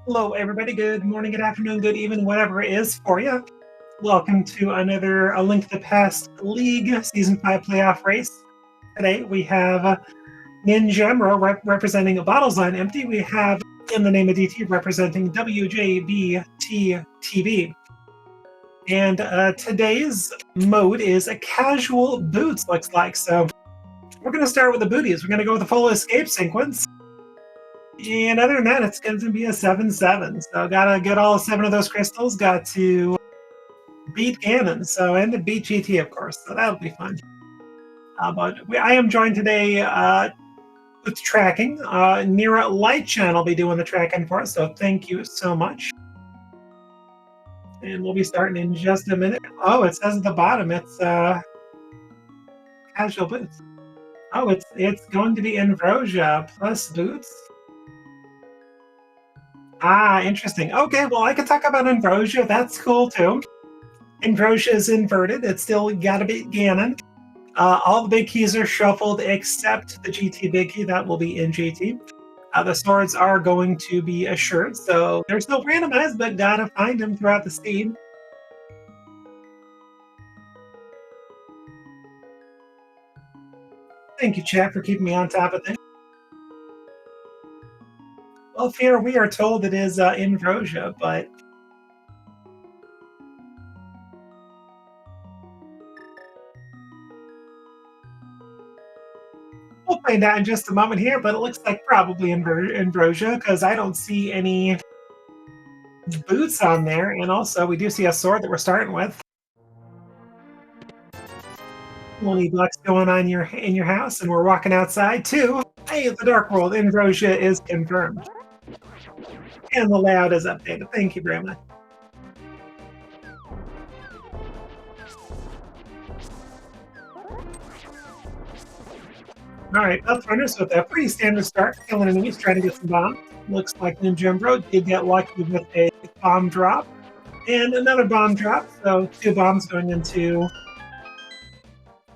Hello, everybody. Good morning, good afternoon, good evening, whatever it is for you. Welcome to another A Link to the Past League Season 5 playoff race. Today we have Ninjamro representing Bottles on Empty. We have In the Name of DT representing WJPDTB. And today's mode is a casual boots, looks like. So we're going to start with the booties. We're going to go with the full escape sequence. And other than that, it's going to be a 7-7. So gotta get all 7 of those crystals. Got to beat Ganon. And to beat GT, of course. So that'll be fun. But I am joined today with tracking. Nira Lightchan will be doing the tracking for us. So thank you so much. And we'll be starting in just a minute. Oh, it says at the bottom it's casual boots. Oh, it's going to be Ambrosia plus boots. Ah, interesting. Okay, well, I could talk about Ambrosia. That's cool, too. Ambrosia is inverted. It's still got to beat Ganon. All the big keys are shuffled except the GT big key. That will be in GT. The swords are going to be assured, so there's no randomized, but gotta find them throughout the speed. Thank you, chat, for keeping me on top of things. Well, Fear, we are told it is Ambrosia, but we'll find out in just a moment here. But it looks like probably Ambrosia because I don't see any boots on there, and also we do see a sword that we're starting with. $20 going on in your house, and we're walking outside too. Hey, the Dark World Ambrosia is confirmed, and the layout is updated. Thank you very much. All right, up runners with a pretty standard start, killing enemies, trying to get some bombs. Looks like Ninjamro did get lucky with a bomb drop and another bomb drop. So 2 bombs going into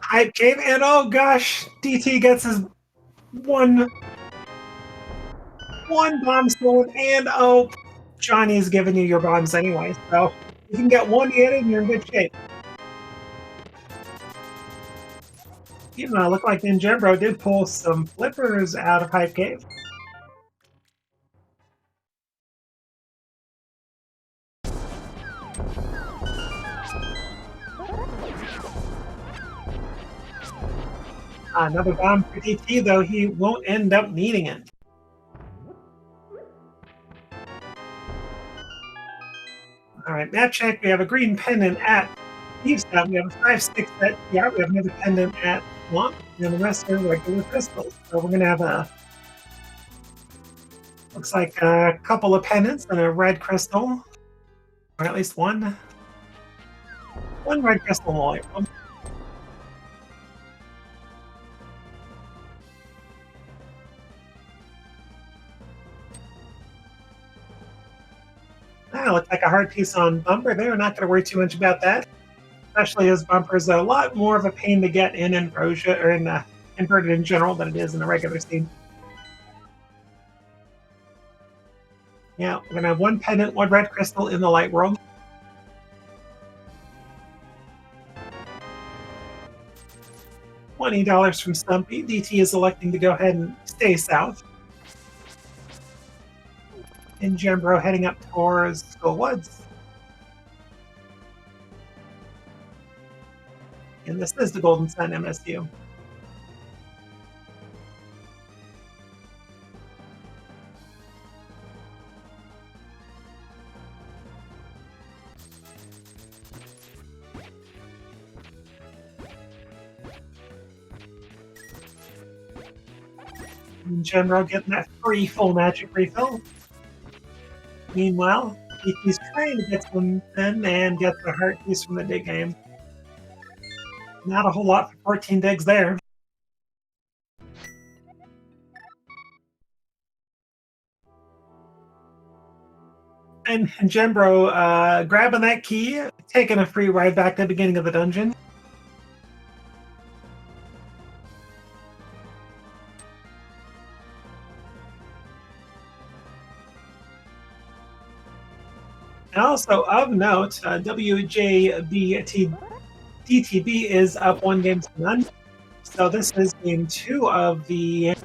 Hype Cave, and oh gosh, DT gets his one bomb stolen, and oh, Johnny's giving you your bombs anyway, so you can get one hit and you're in good shape. Even though it looked like Ninjambro did pull some flippers out of Hype Cave. Another bomb for DT, though he won't end up needing it. All right, map check. We have a green pendant at Eavesdale. We have a 5-6 at yeah. We have another pendant at Swamp, and the rest are regular crystals. So we're gonna have a looks like a couple of pendants and a red crystal, or at least one red crystal and a white one. That looks like a hard piece on Bumper there. Not going to worry too much about that, especially as Bumper is a lot more of a pain to get in Ambrosia or in Inverted in general than it is in the regular scene. Yeah, we're going to have one pendant, one red crystal in the light world. $20 from Stumpy. DT is electing to go ahead and stay south. And Jambro heading up towards Skull Woods. And this is the Golden Sun MSU. And Jambro getting that free full magic refill. Meanwhile, DT's trying to get some in and get the heart piece from the dig game. Not a whole lot for 14 digs there. And Jembro grabbing that key, taking a free ride back to the beginning of the dungeon. And also of note, WJPDTB is up 1 game to none. So this is game 2 of the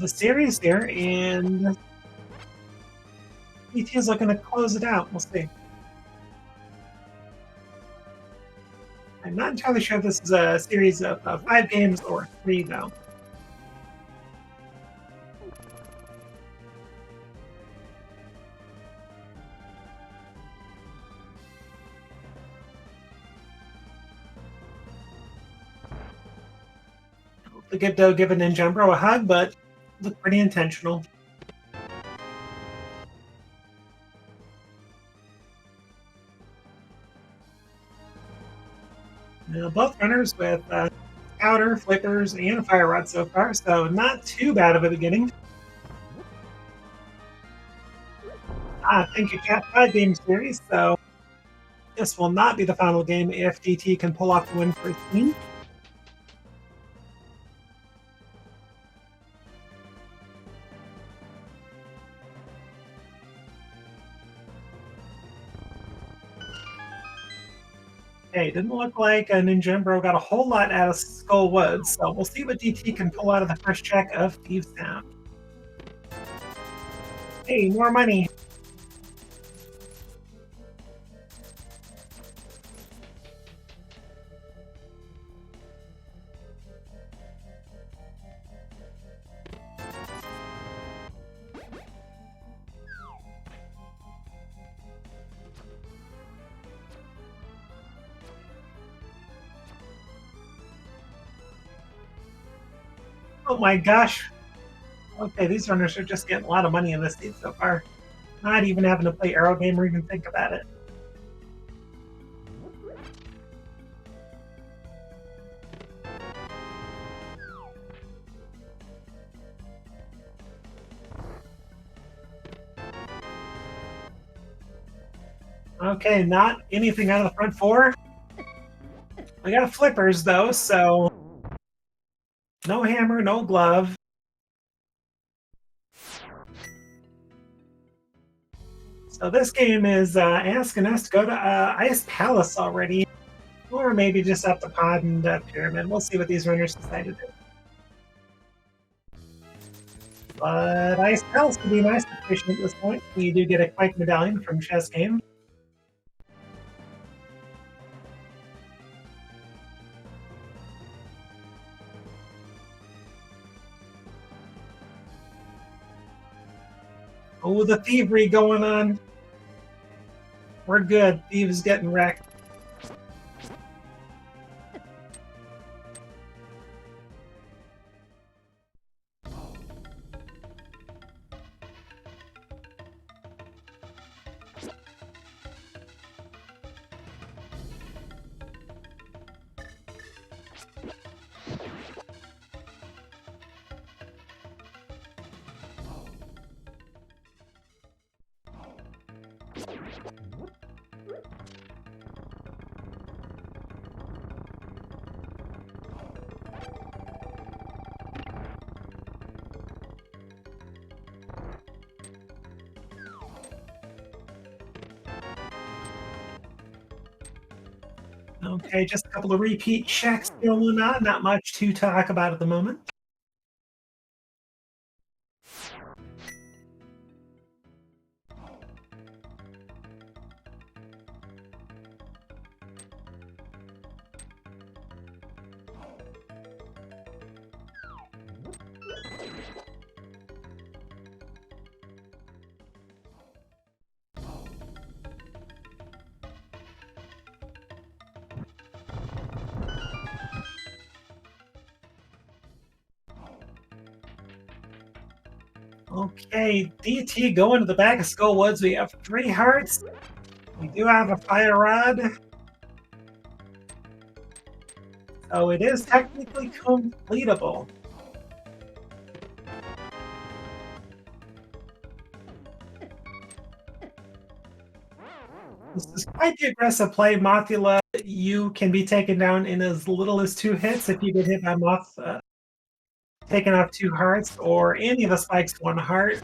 series here, and DT is looking to close it out. We'll see. I'm not entirely sure if this is a series of 5 games or 3, though. The good though giving Ninjambro a hug, but look pretty intentional. Now, both runners with powder, flippers, and a fire rod so far, so not too bad of a beginning. Thank you, chat. 5 game series, so this will not be the final game if DT can pull off the win for his team. Okay, didn't look like Ninjambro got a whole lot out of Skull Woods, so we'll see what DT can pull out of the first check of Thieves Town. Hey, more money. Oh my gosh. Okay, these runners are just getting a lot of money in this seed so far. Not even having to play Aero Game or even think about it. Okay, not anything out of the front 4. We got flippers though, so no hammer, no glove. So this game is asking us to go to Ice Palace already, or maybe just up the pod and pyramid. We'll see what these runners decide to do. But Ice Palace would be a nice location at this point. We do get a Quake medallion from Chess Game. Oh, the thievery going on. We're good. Thieves getting wrecked. Okay, just a couple of repeat checks going on. Not much to talk about at the moment. Okay, DT going to the back of Skull Woods. We have 3 hearts. We do have a fire rod. So it is technically completable. This is quite the aggressive play, Mothula. You can be taken down in as little as 2 hits if you get hit by Moth, taking off 2 hearts, or any of the spikes 1 heart.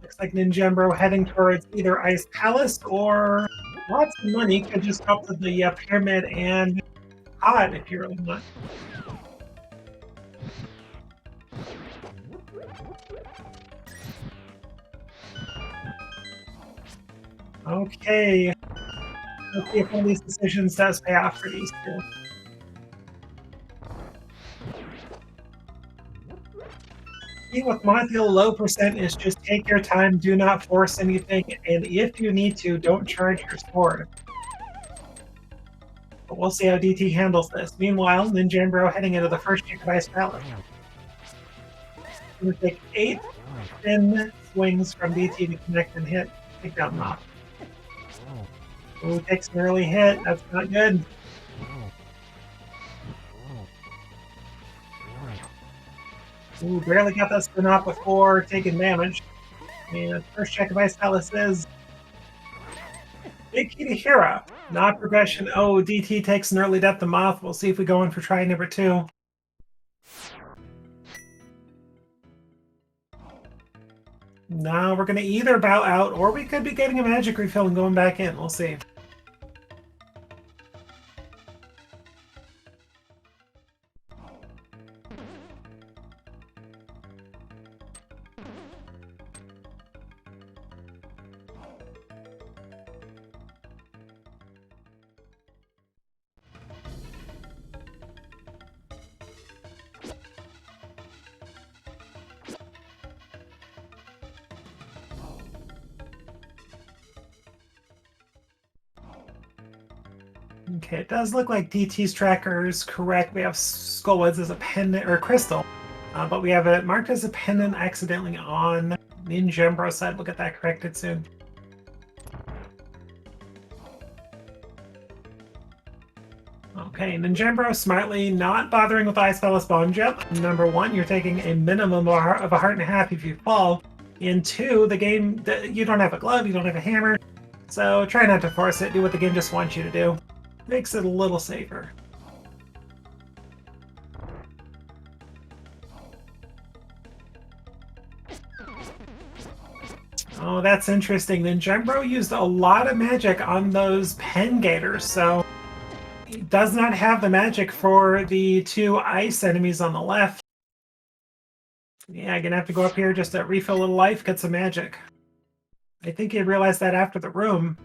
Looks like Ninjembro heading towards either Ice Palace or lots of money. Could just go up to the pyramid and Pod if you really want. Okay. Let's see if one of these decisions does pay off for these two. With Montiel, low percent is just take your time, do not force anything, and if you need to, don't charge your sword. But we'll see how DT handles this. Meanwhile, Ninjambro heading into the first check of Ice Palace. Going to take 8 thin swings from DT to connect and hit. Take down Moth. Ooh, takes an early hit. That's not good. Ooh, barely got that spin off before taking damage. And first check of Ice Palace is Big Key to Hero. Not progression. Oh, DT takes an early death to Moth. We'll see if we go in for try number 2. No, we're going to either bow out or we could be getting a magic refill and going back in. We'll see. Okay, it does look like DT's tracker is correct. We have Skullwoods as a pendant, or crystal, but we have it marked as a pendant accidentally on Ninjambro's side. We'll get that corrected soon. Okay, Ninjambro smartly not bothering with Ice Palace Bone Jump. Number 1, you're taking a minimum of a heart and a half if you fall. And 2, the game, you don't have a glove, you don't have a hammer, so try not to force it. Do what the game just wants you to do. Makes it a little safer. Oh, that's interesting. Ninjambro used a lot of magic on those pen gators, so he does not have the magic for the 2 ice enemies on the left. Yeah, gonna have to go up here just to refill a little life, get some magic. I think he realized that after the room.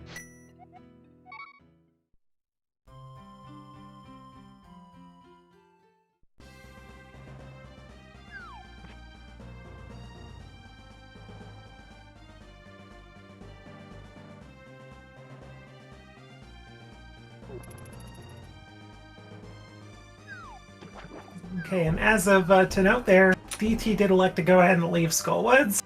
Okay, and as of to note there, DT did elect to go ahead and leave Skullwoods.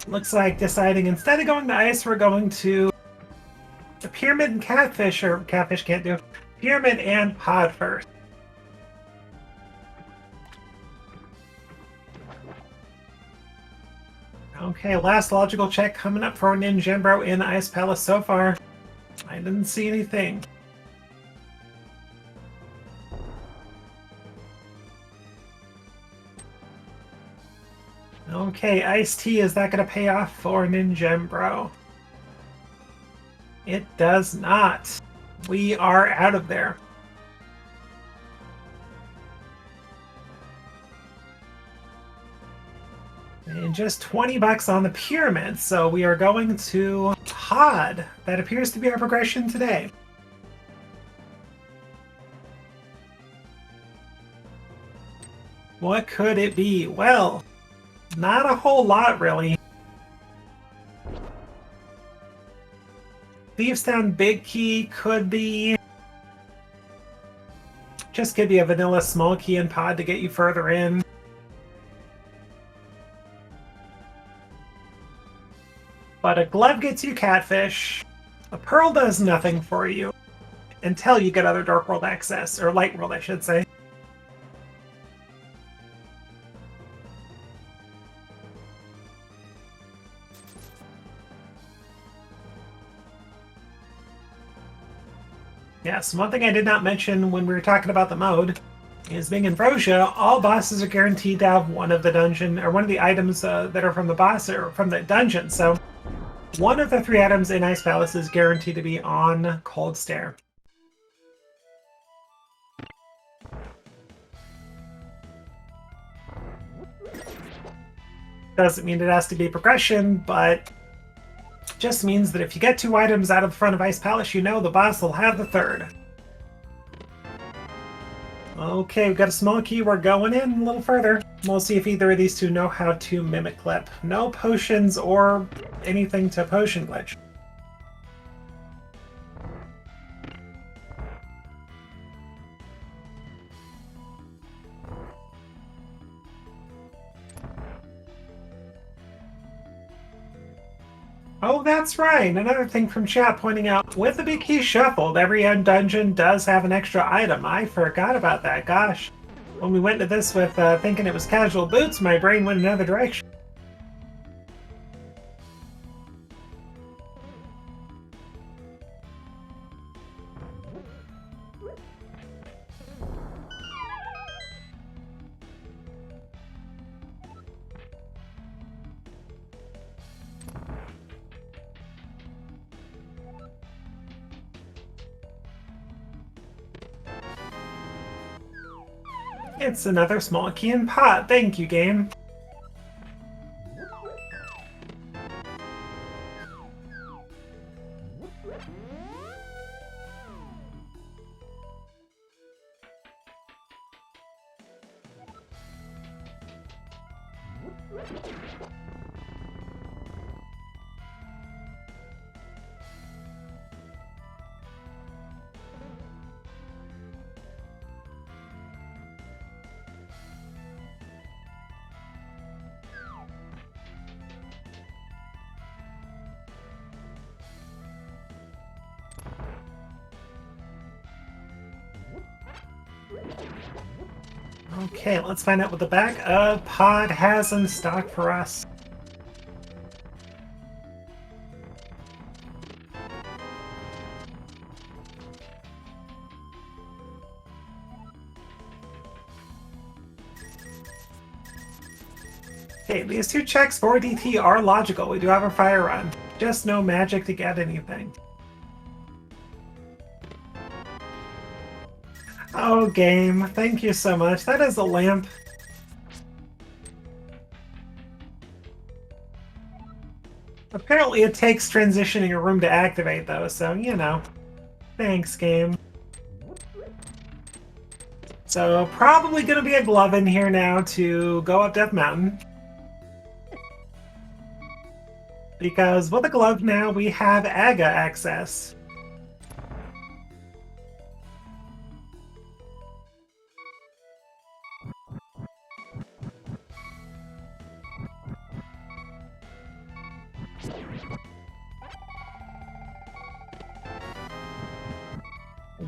Looks like deciding instead of going to ice, we're going to the pyramid and catfish, or catfish can't do, pyramid and pod first. Okay, last logical check coming up for Ninjambro in Ice Palace so far. I didn't see anything. Okay, Iced Tea, is that going to pay off for Ninjambro? It does not. We are out of there. And just 20 bucks on the pyramid, so we are going to Pod. That appears to be our progression today. What could it be? Well, not a whole lot, really. Thieves Town Big Key could be... just could be a vanilla small key and pod to get you further in. But a glove gets you catfish. A pearl does nothing for you until you get other Dark World access, or Light World, I should say. Yes, one thing I did not mention when we were talking about the mode is being in Frosia, all bosses are guaranteed to have one of the dungeon or one of the items that are from the boss or from the dungeon. So one of the 3 items in Ice Palace is guaranteed to be on Cold Stare. Doesn't mean it has to be progression, but just means that if you get 2 items out of the front of Ice Palace, you know the boss will have the 3rd. Okay, we've got a small key. We're going in a little further. We'll see if either of these 2 know how to mimic clip. No potions or anything to potion glitch. Oh, that's right. Another thing from chat pointing out, with the big key shuffled, every dungeon does have an extra item. I forgot about that. Gosh. When we went to this with thinking it was casual boots, my brain went another direction. It's another small key and pot. Thank you, game. Okay, let's find out what the back of pod has in stock for us. Okay, these 2 checks for DT are logical. We do have a fire run. Just no magic to get anything. Oh, game. Thank you so much. That is a lamp. Apparently it takes transitioning a room to activate, though, so, you know. Thanks, game. So, probably gonna be a glove in here now to go up Death Mountain. Because with a glove now, we have AGA access.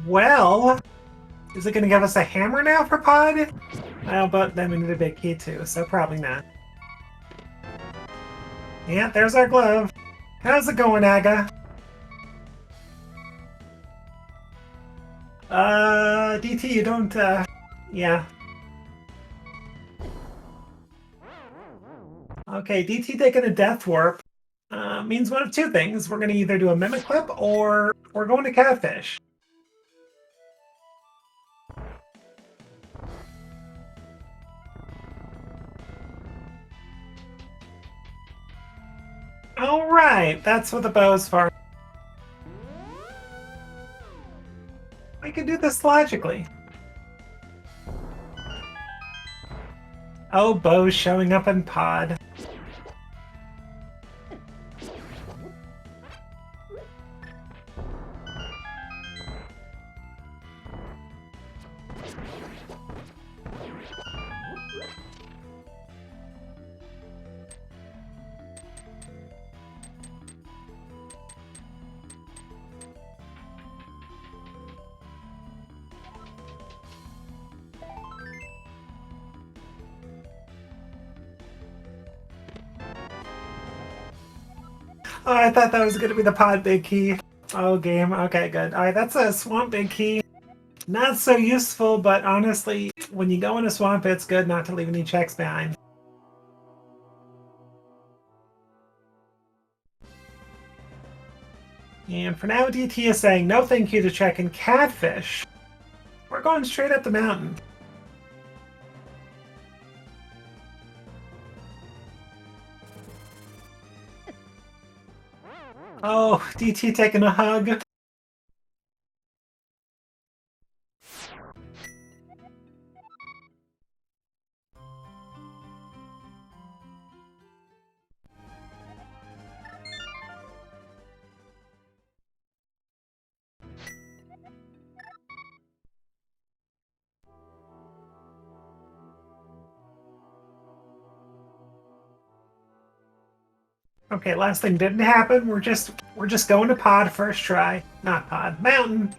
Well, is it going to give us a hammer now for pod? Well, but then we need a big key too, so probably not. Yeah, there's our glove. How's it going, Aga? DT, you don't, yeah. Okay, DT taking a death warp means one of 2 things. We're going to either do a mimic clip or we're going to catfish. Alright, that's what the bow's for. We can do this logically. Oh, bow's showing up in pod. Oh, I thought that was going to be the pod big key. Oh, game. Okay, good. Alright, that's a swamp big key. Not so useful, but honestly, when you go in a swamp, it's good not to leave any checks behind. And for now, DT is saying no thank you to checking catfish. We're going straight up the mountain. Oh, DT taking a hug. Okay, last thing didn't happen. We're just going to pod first try. Not pod, mountain.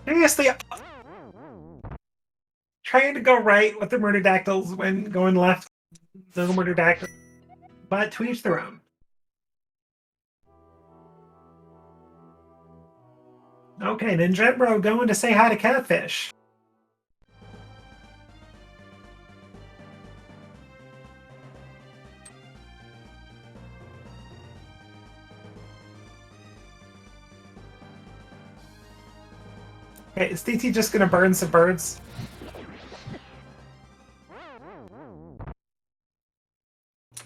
Seriously, trying to go right with the murderdactyls when going left, the murderdactyl. But to each their own. Okay, Ninjembro going to say hi to Catfish. Okay, is DT just gonna burn some birds?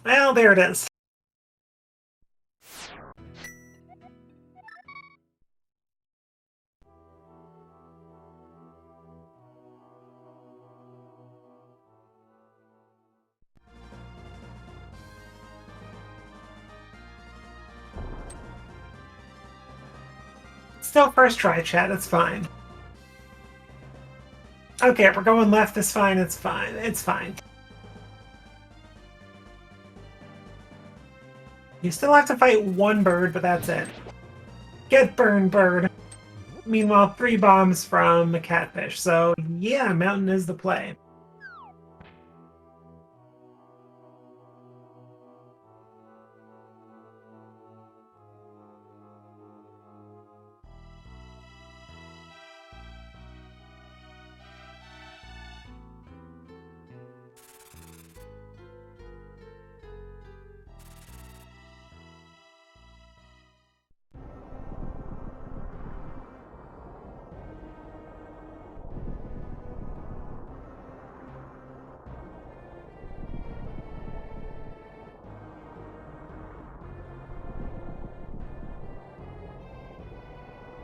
Well, there it is. Still first try, chat, it's fine. Okay, we're going left, it's fine, it's fine, it's fine. You still have to fight one bird, but that's it. Get burned, bird. Meanwhile, 3 bombs from the catfish, so yeah, mountain is the play.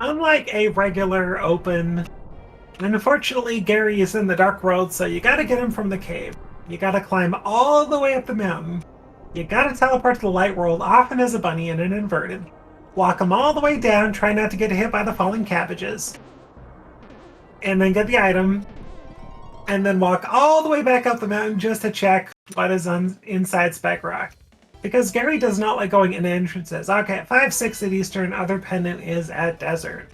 Unlike a regular open, unfortunately Gary is in the Dark World, so you gotta get him from the cave. You gotta climb all the way up the mountain. You gotta teleport to the Light World, often as a bunny in an inverted. Walk him all the way down, try not to get hit by the falling cabbages. And then get the item. And then walk all the way back up the mountain just to check what is on inside Spec Rock. Because Gary does not like going in entrances. Okay, at 5-6 at Eastern, other pendant is at Desert.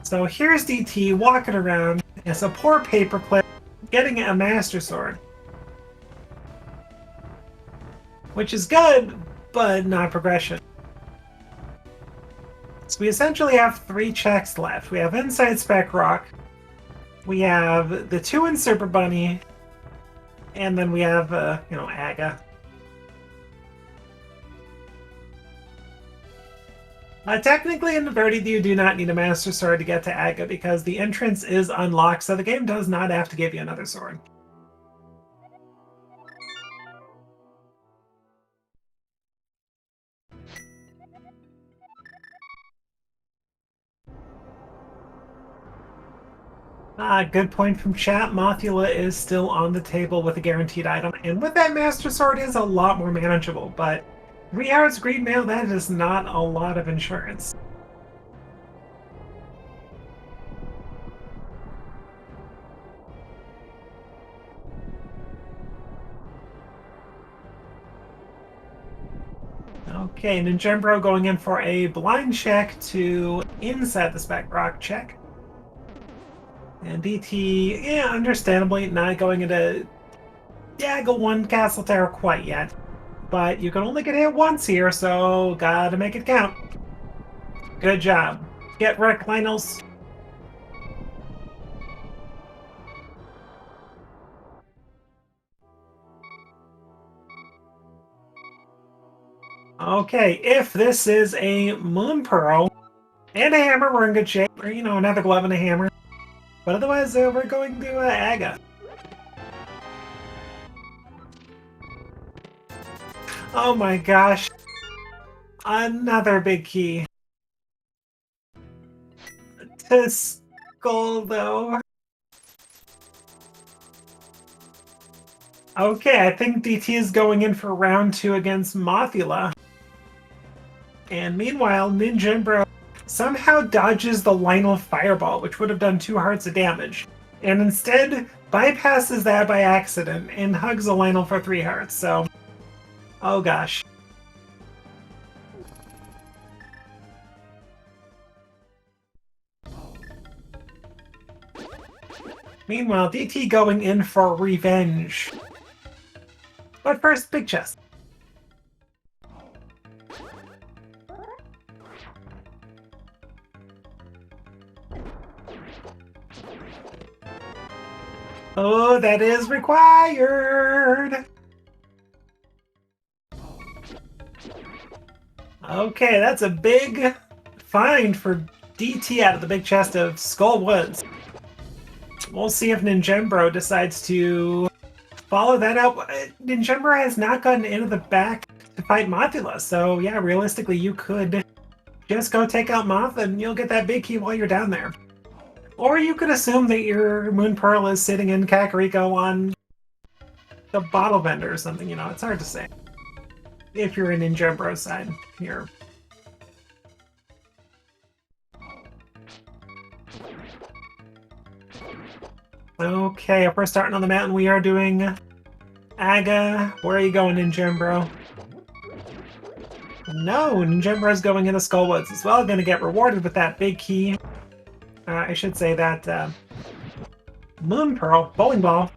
So here's DT walking around. It's a poor paperclip, getting a Master Sword. Which is good, but not progression. So we essentially have 3 checks left. We have Inside Spec Rock, we have the 2 in Super Bunny, and then we have, Aga. Technically, in the Verdi, you do not need a Master Sword to get to Aga because the entrance is unlocked, so the game does not have to give you another sword. Good point from chat. Mothula is still on the table with a guaranteed item, and with that Master Sword is a lot more manageable, but 3 hours green mail, that is not a lot of insurance. Okay, Ninjembro going in for a blind check to inside the Spec Rock check. And DT, yeah, understandably not going into Daggle 1 Castle Tower quite yet. But you can only get hit once here, so gotta make it count. Good job. Get wrecked, Lionels. Okay, if this is a Moon Pearl and a hammer, we're in good shape. Or, you know, another glove and a hammer. But otherwise, we're going to Aga. Oh my gosh. Another big key. To Skull, though. Okay, I think DT is going in for round 2 against Mothula. And meanwhile, Ninjambro somehow dodges the Lionel Fireball, which would have done 2 hearts of damage. And instead bypasses that by accident and hugs the Lionel for 3 hearts, so... Oh gosh. Meanwhile, DT going in for revenge. But first, big chest. Oh, that is required! Okay, that's a big find for DT out of the big chest of Skull Woods. We'll see if Ninjambro decides to follow that up. Ninjambro has not gotten into the back to fight Mothula, so yeah, realistically you could just go take out Moth and you'll get that big key while you're down there. Or you could assume that your Moon Pearl is sitting in Kakariko on the bottle vendor or something, you know, it's hard to say. If you're in Ninjambro's side here. Okay, if we're starting on the mountain, we are doing Aga. Where are you going, Ninjambro? No, Ninjambro's going into Skullwoods as well. Gonna get rewarded with that big key. I should say that Moon Pearl, bowling ball.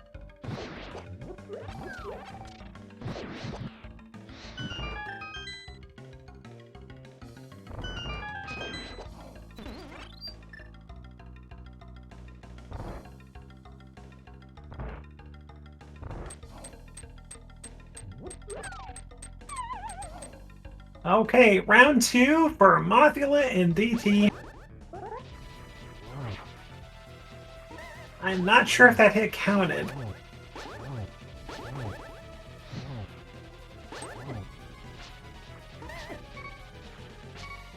Okay, round 2 for Mothula and DT. I'm not sure if that hit counted.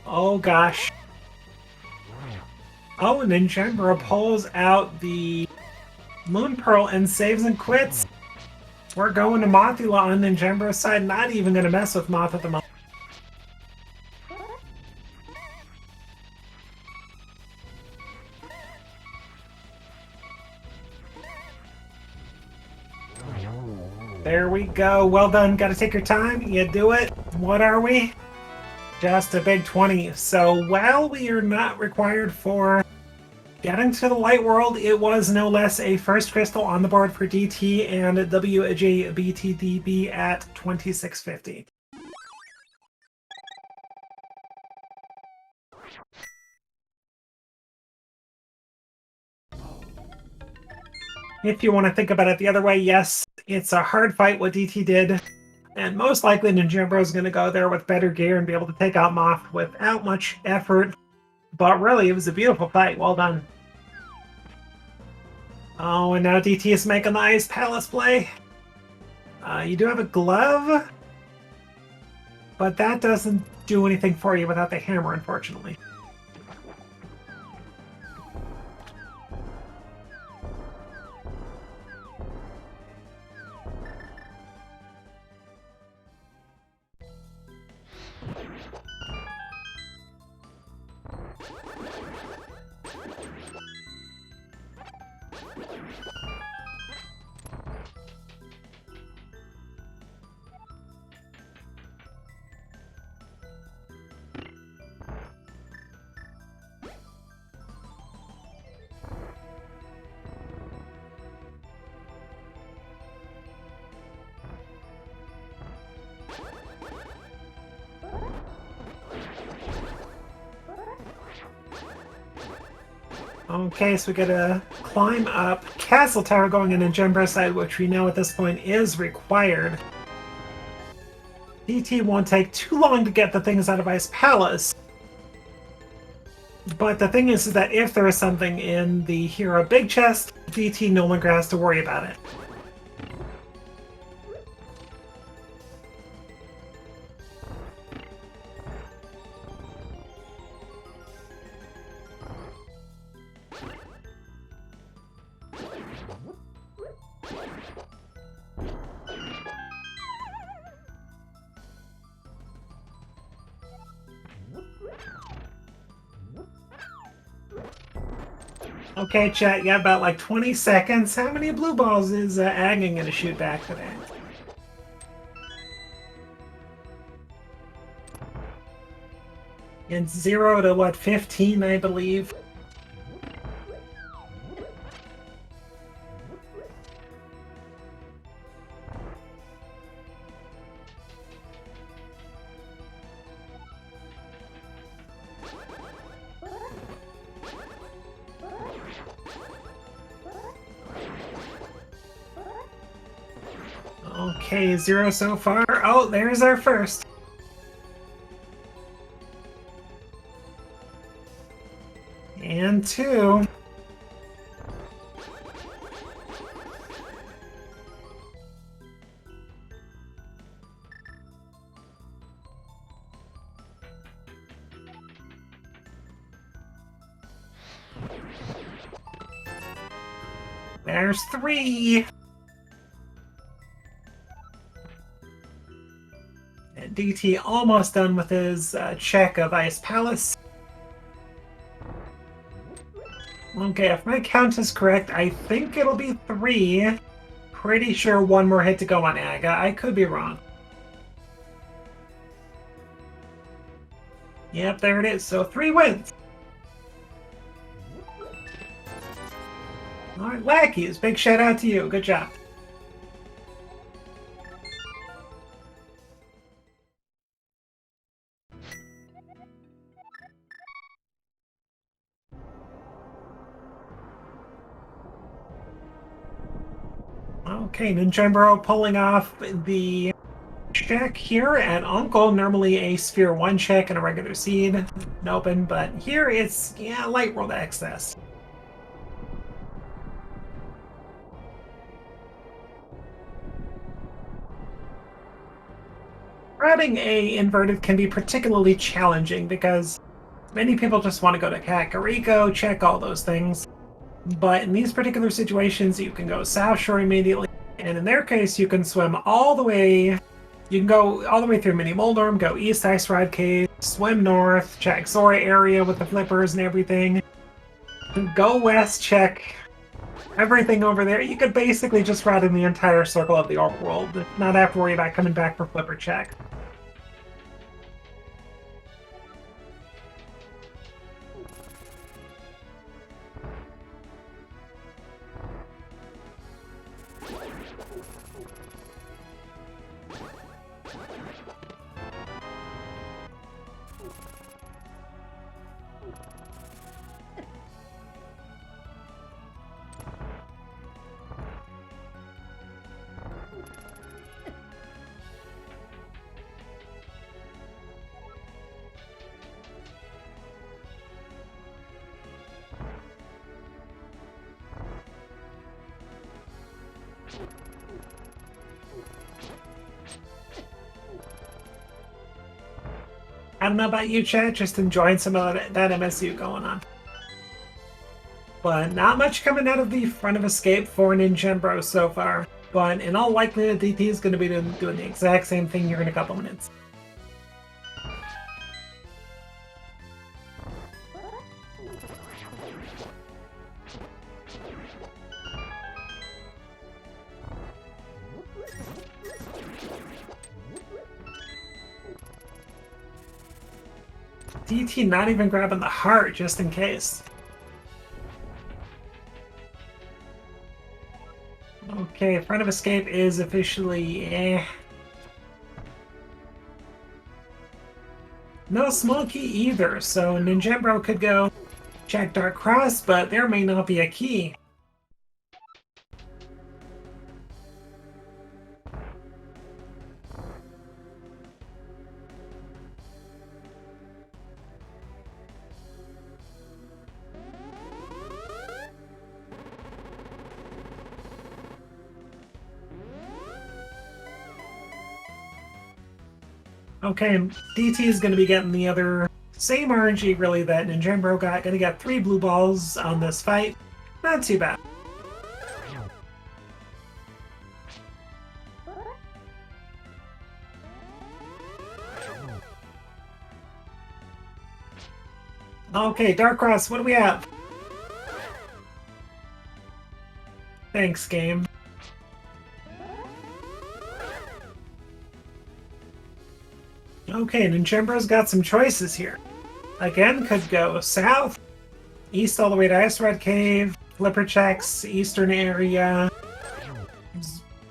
Oh gosh. Oh, and then Ninjambro pulls out the Moon Pearl and saves and quits. We're going to Mothula on Ninjambro's side, not even going to mess with Moth at the moment. There we go. Well done. Got to take your time. You do it. What are we? Just a big 20. So while we are not required for getting to the light world, it was no less a first crystal on the board for DT and WJPDTB at 2650. If you want to think about it the other way, yes, it's a hard fight what DT did. And most likely Ninjambro is going to go there with better gear and be able to take out Moth without much effort. But really, it was a beautiful fight. Well done. Oh, and now DT is making the Ice Palace play. You do have a glove, but that doesn't do anything for you without the hammer, unfortunately. Okay, so we gotta climb up Castle Tower going in Ninjambro's side, which we know at this point is required. DT won't take too long to get the things out of Ice Palace. But the thing is that if there is something in the Hero Big Chest, DT no longer has to worry about it. Okay, chat, you have about like 20 seconds. How many blue balls is Agin going to shoot back today? It's 0 to what, 15, I believe. Okay, 0 so far. Oh, there's our first. And 2. There's 3. And DT almost done with his check of Ice Palace. Okay, if my count is correct, I think it'll be 3. Pretty sure one more hit to go on Aga. I could be wrong. Yep, there it is. So 3 wins. Alright, Lackeys, big shout out to you. Good job. Okay, Ninjambro pulling off the check here at Uncle. Normally a Sphere 1 check and a regular seed. Open, but here it's, yeah, Light World access. Routing a inverted can be particularly challenging because many people just want to go to Kakariko, check all those things. But in these particular situations, you can go South Shore immediately, and in their case, you can swim all the way. You can go all the way through Mini Moldorm, go East Ice Ride Cave, swim north, check Zora area with the flippers and everything. Go west, check everything over there. You could basically just route in the entire circle of the overworld, not have to worry about coming back for flipper check. I don't know about you, chat, just enjoying some of that MSU going on. But not much coming out of the front of escape for Ninjambro so far. But in all likelihood, DT is going to be doing the exact same thing here in a couple minutes. DT not even grabbing the heart, just in case. Okay, front of escape is officially no small key either, so Ninjambro could go Check Dark Cross, but there may not be a key. Okay, DT is going to be getting the other same RNG really that Ninjambro got. Going to get 3 blue balls on this fight. Not too bad. Okay, Dark Cross, what do we have? Thanks, game. Okay, Ninjambro's got some choices here. Again, could go south, east all the way to Ice Red Cave, Flipper checks, eastern area.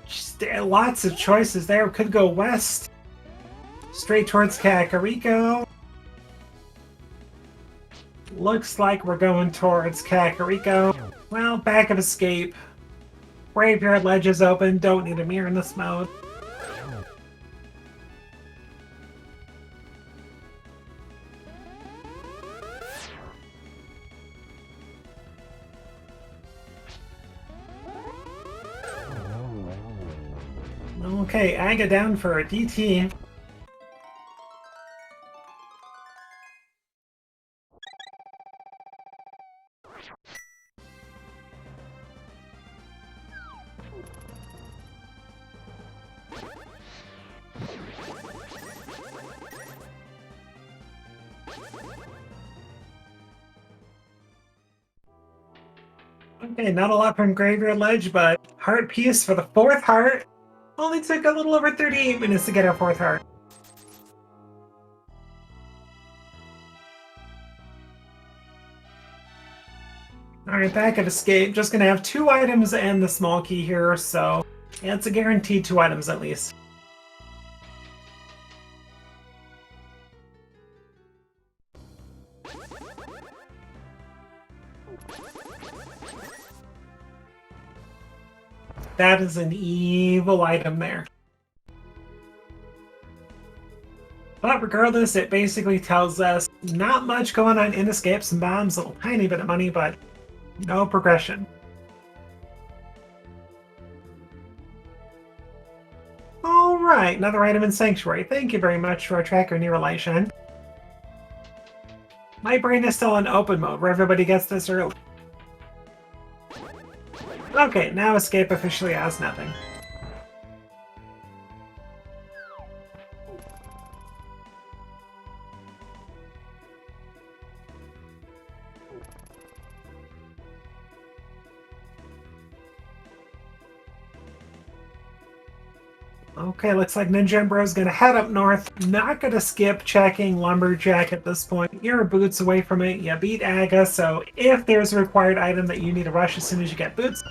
Just lots of choices there. Could go west, straight towards Kakariko. Looks like we're going towards Kakariko. Well, back of escape. Graveyard ledge is open, don't need a mirror in this mode. Okay, Aga down for a DT. Okay, not a lot from Graveyard Ledge, but heart piece for the 4th heart. Only took a little over 38 minutes to get our 4th heart. Alright, back at escape. Just gonna have 2 items and the small key here, so yeah, it's a guaranteed 2 items at least. That is an evil item there. But regardless, it basically tells us not much going on in escapes and bombs, a little tiny bit of money, but no progression. Alright, another item in Sanctuary. Thank you very much for our tracker near Elisha. My brain is still in open mode, where everybody gets this early. Okay, now escape officially has nothing. Okay, looks like Ninjambro's gonna head up north. Not gonna skip checking Lumberjack at this point. You're boots away from it. You beat Aga, so if there's a required item that you need to rush as soon as you get boots,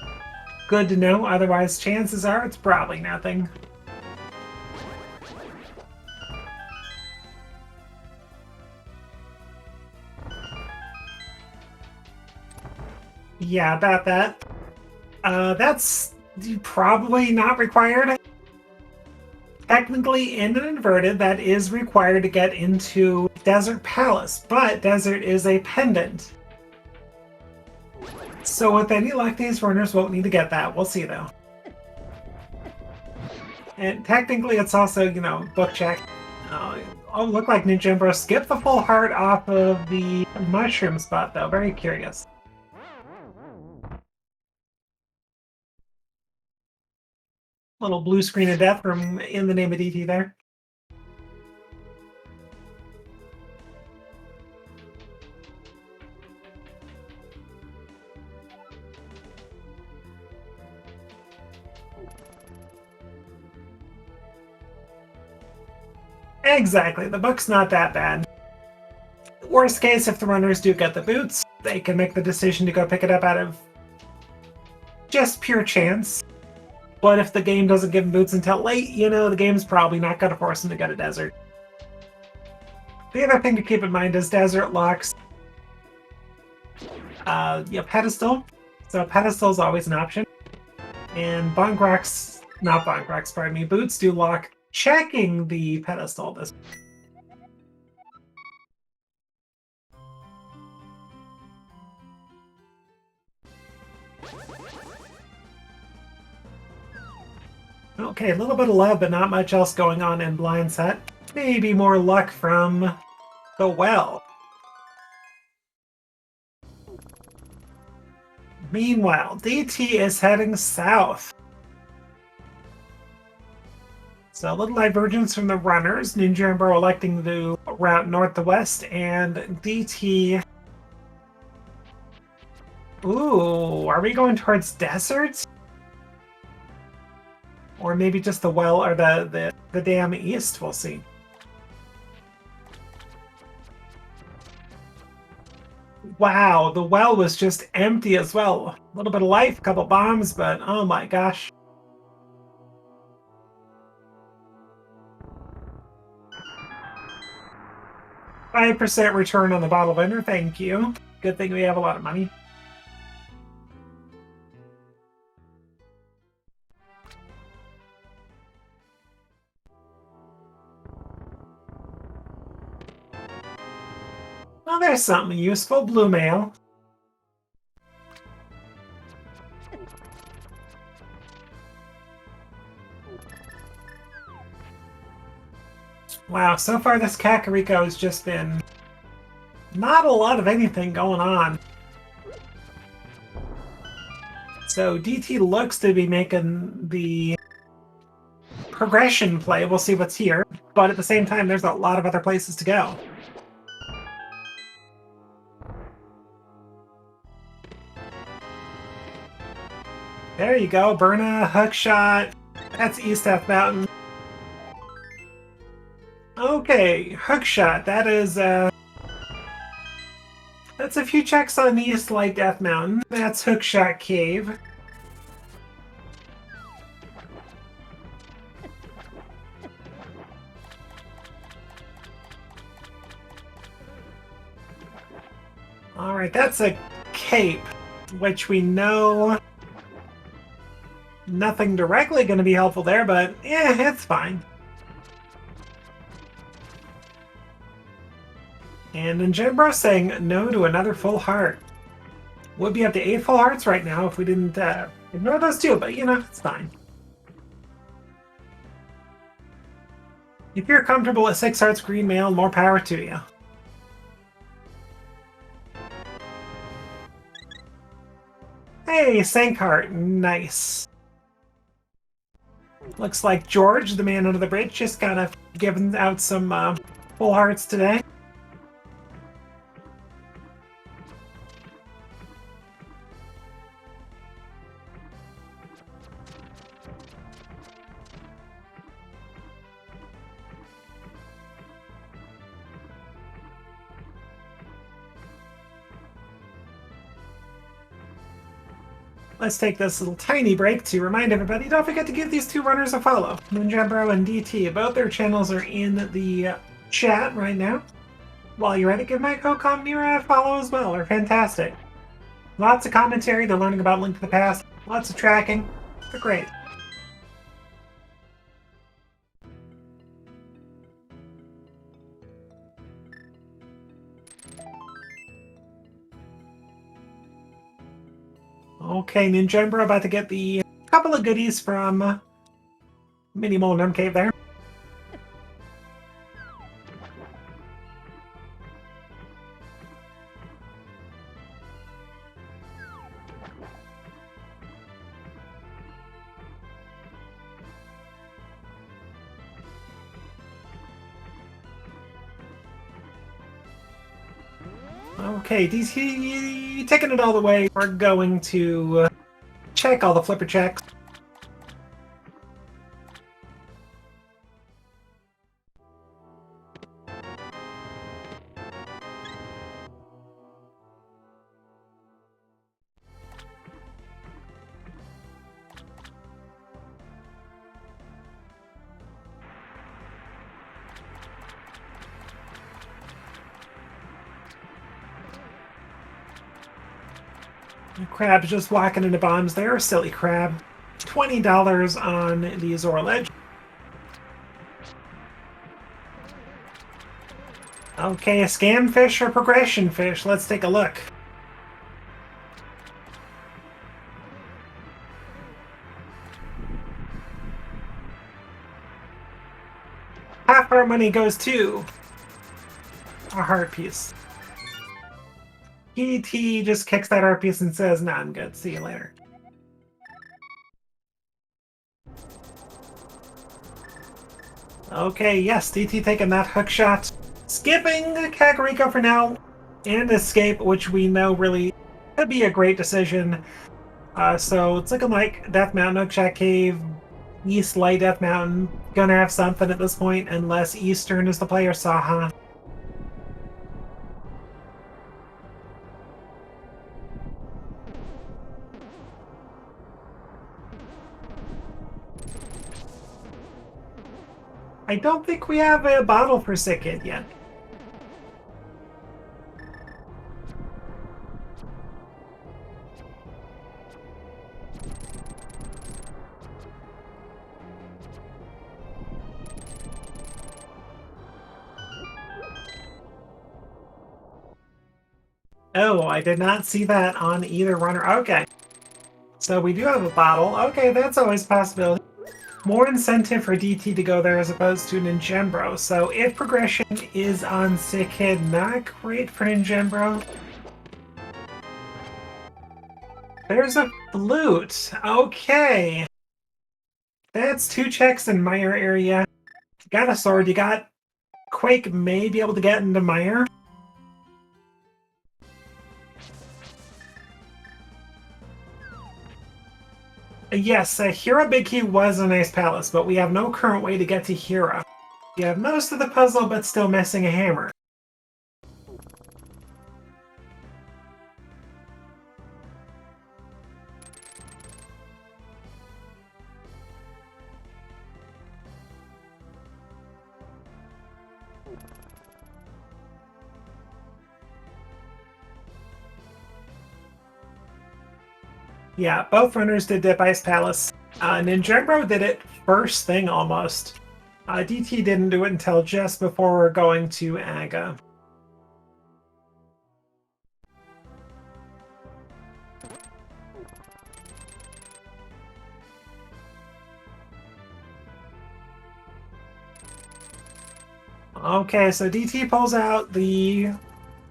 good to know. Otherwise, chances are it's probably nothing. Yeah, about that. That's probably not required. Technically, in an inverted, that is required to get into Desert Palace, but Desert is a pendant. So with any luck, these runners won't need to get that. We'll see, though. And technically, it's also, you know, book check. Oh, look like Ninjambro skipped the full heart off of the mushroom spot, though. Very curious. Little blue screen of death from In the Name of DT there. Exactly, the book's not that bad. Worst case, if the runners do get the boots, they can make the decision to go pick it up out of just pure chance. But if the game doesn't give them boots until late, you know, the game's probably not going to force them to go to Desert. The other thing to keep in mind is Desert locks yeah, pedestal. So pedestal is always an option. And Bongrocks, not Bongrocks, pardon me, boots do lock checking the pedestal. This. Okay, a little bit of love, but not much else going on in blind set. Maybe more luck from the well. Meanwhile, DT is heading south. So a little divergence from the runners. Ninja and Bro electing to route north to west, and DT... Ooh, are we going towards deserts? Or maybe just the well or the dam east, we'll see. Wow, the well was just empty as well. A little bit of life, a couple bombs, but oh my gosh. $5% return on the bottle vendor, thank you. Good thing we have a lot of money. Well, there's something useful. Blue mail. Wow, so far this Kakariko has just been not a lot of anything going on. So DT looks to be making the progression play. We'll see what's here. But at the same time, there's a lot of other places to go. There you go, Burna, hookshot. That's East F Mountain. Okay, hookshot. That is that's a few checks on the East Light Death Mountain. That's Hookshot Cave. Alright, that's a cape, which we know nothing directly going to be helpful there, but yeah, it's fine. And Ninjambro saying no to another full heart. Would be up to 8 full hearts right now if we didn't ignore those two, but you know, it's fine. If you're comfortable with 6 hearts green mail, more power to you. Hey, Sank heart, nice. Looks like George, the man under the bridge, just kind of giving out some full hearts today. Let's take this little tiny break to remind everybody, don't forget to give these two runners a follow. Ninjambro and DT, both their channels are in the chat right now. While you're at it, give my co-com Nira a follow as well. They're fantastic. Lots of commentary, they're learning about Link to the Past, lots of tracking. They're great. Okay, Ninjambro about to get the couple of goodies from Mini Mole Gnome Cave there. Okay, DC taking it all the way. We're going to check all the flipper checks. Crab's just walking into bombs there. Silly crab. $20 on the Azora Ledge. Okay, a scam fish or progression fish? Let's take a look. Half our money goes to a heart piece. PT just kicks that heart piece and says, nah, I'm good. See you later. Okay, yes, DT taking that hook shot. Skipping Kakariko for now. And escape, which we know really could be a great decision. So it's looking like Death Mountain, Hookshot Cave, East Light Death Mountain. Gonna have something at this point, unless Eastern is the player, Saha. I don't think we have a bottle for Sick Kid yet. Oh, I did not see that on either runner. Okay. So we do have a bottle. Okay, that's always a possibility. More incentive for DT to go there as opposed to Ninjembro. So if progression is on Sick Kid, not great for Ninjembro. There's a flute. Okay. That's 2 checks in Meyer area. You got a sword. You got Quake may be able to get into Meyer. Yes, Hira Big Key was a nice palace, but we have no current way to get to Hira. You have most of the puzzle, but still missing a hammer. Yeah, both runners did Dip Ice Palace. Ninjembro did it first thing almost. DT didn't do it until just before going to Aga. Okay, so DT pulls out the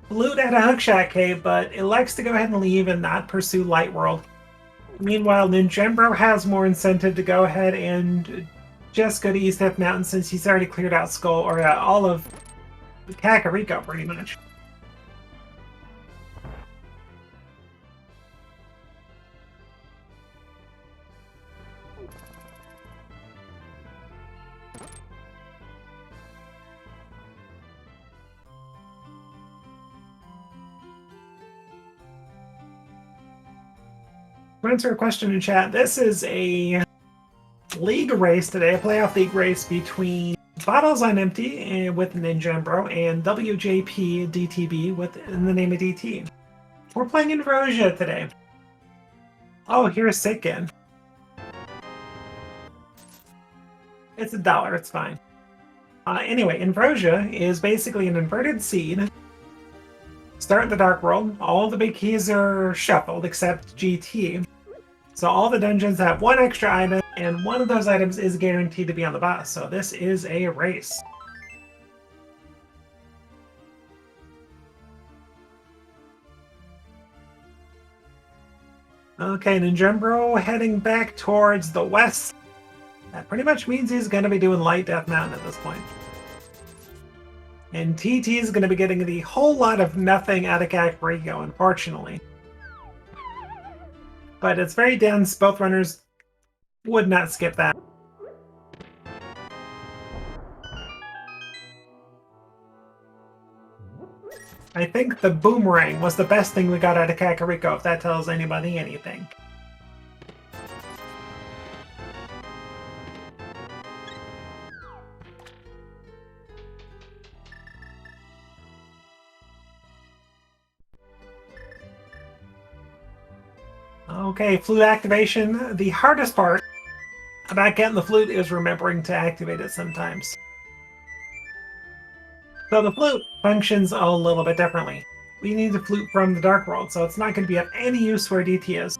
loot at a Hookshot Cave, but elects to go ahead and leave and not pursue Light World. Meanwhile, Ninjembro has more incentive to go ahead and just go to East Death Mountain since he's already cleared out Skull, or all of Kakariko, pretty much. To answer a question in chat, this is a league race today, a playoff league race between Bottles on Empty with Ninjembro and WJPDTB with in the name of DT. We're playing Invitational today. Oh, here's Sitkin. It's $1, it's fine. Anyway, Invitational is basically an inverted seed. Start in the Dark World. All the big keys are shuffled except GT. So all the dungeons have 1 extra item, and one of those items is guaranteed to be on the boss. So this is a race. Okay, Ninjembro heading back towards the west. That pretty much means he's going to be doing Light Death Mountain at this point. And TT is going to be getting the whole lot of nothing out of Kakariko, unfortunately. But it's very dense. Both runners would not skip that. I think the boomerang was the best thing we got out of Kakariko, if that tells anybody anything. Okay, flute activation. The hardest part about getting the flute is remembering to activate it sometimes. So the flute functions a little bit differently. We need the flute from the Dark World, so it's not going to be of any use where DT is.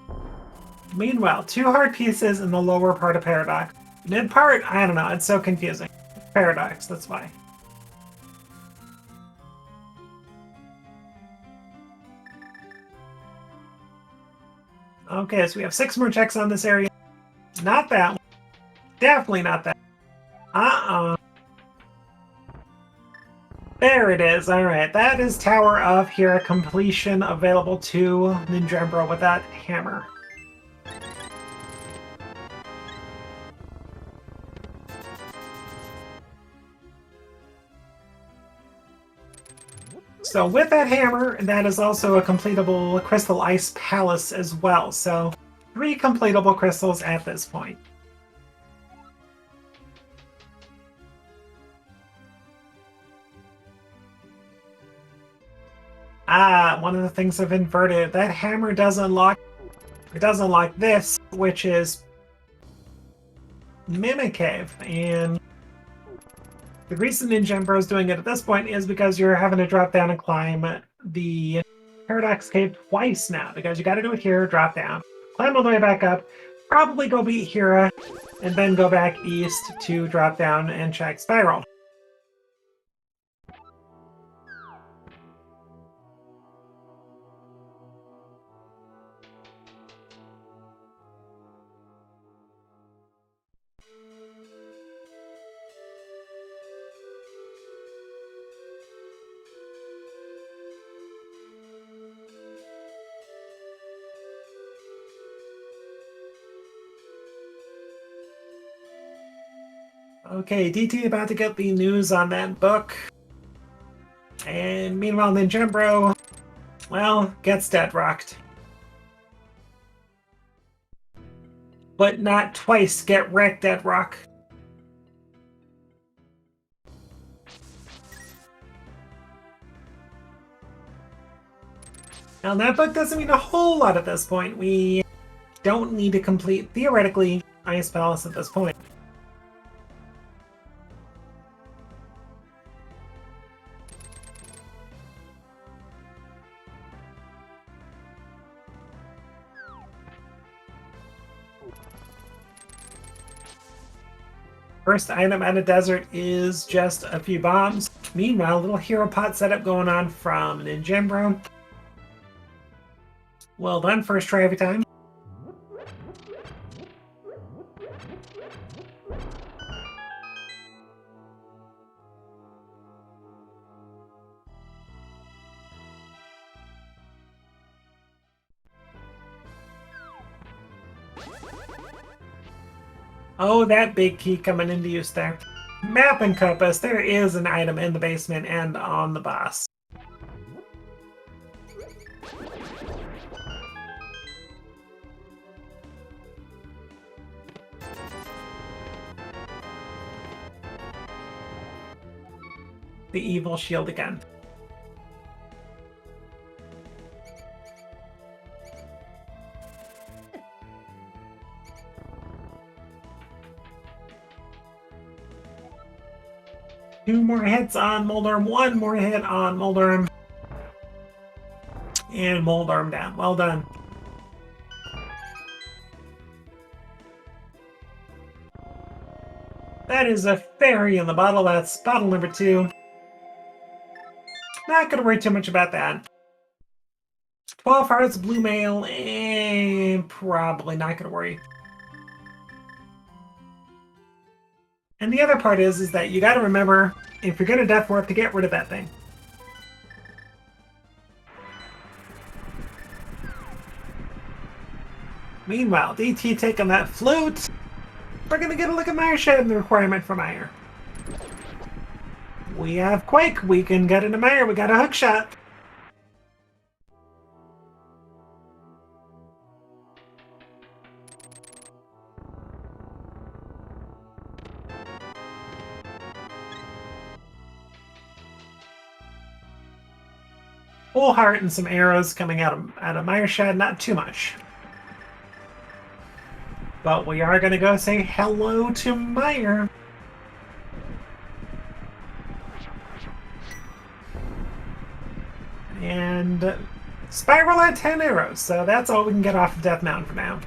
Meanwhile, 2 hard pieces in the lower part of Paradox. Mid part, I don't know, it's so confusing. Paradox, that's why. Okay, so we have 6 more checks on this area. Not that one. Definitely not that. There it is. Alright, that is Tower of Hera completion available to Ninjambro with that hammer. So with that hammer, that is also a completable Crystal Ice Palace as well. So 3 completable crystals at this point. One of the things I've inverted. That hammer does unlock... It does unlock this, which is Mimic Cave. And the reason Ninjambro is doing it at this point is because you're having to drop down and climb the Paradox Cave twice now. Because you got to do it here, drop down, climb all the way back up, probably go beat Hera, and then go back east to drop down and check Spiral. Okay, DT about to get the news on that book. And meanwhile, Ninjambro, well, gets dead rocked. But not twice get wrecked dead rock. Now that book doesn't mean a whole lot at this point. We don't need to complete, theoretically, Ice Palace at this point. First item out of desert is just a few bombs. Meanwhile, a little hero pot setup going on from Ninjambro. Well done, first try every time. Oh, that big key coming into use there. Map and compass, there is an item in the basement and on the boss. The evil shield again. Two more hits on Moldorm, one more hit on Moldorm. And Moldorm down. Well done. That is a fairy in the bottle. That's bottle number 2. Not gonna worry too much about that. 12 hearts, blue mail, and probably not gonna worry. And the other part is that you gotta remember, if you're gonna death warp, to get rid of that thing. Meanwhile, DT taking that flute. We're gonna get a look at Mire Shed and the requirement for Mire. We have Quake, we can get into Mire, we got a hook shot. Full heart and some arrows coming out of Mire Shed, not too much. But we are going to go say hello to Meyer. And Spiral at 10 arrows, so that's all we can get off of Death Mountain for now.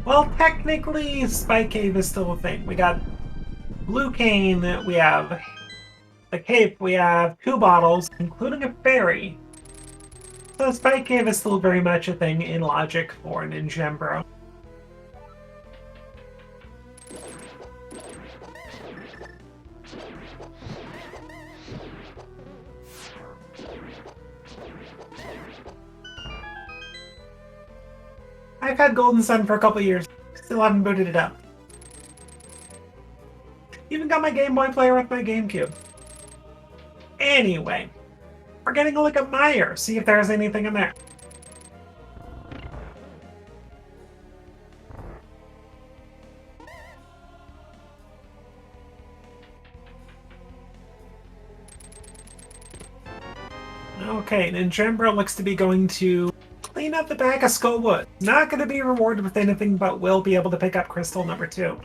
Well, technically, Spike Cave is still a thing. We got Blue Cane, we have the Cape, we have 2 bottles, including a fairy. So Spike Cave is still very much a thing in Logic for Ninjembro. I've had Golden Sun for a couple years. Still haven't booted it up. Even got my Game Boy player with my GameCube. Anyway, we're getting a look at Meyer, see if there's anything in there. Okay, Ninjembro looks to be going to clean up the back of Skullwood. Not going to be rewarded with anything, but will be able to pick up Crystal number 2.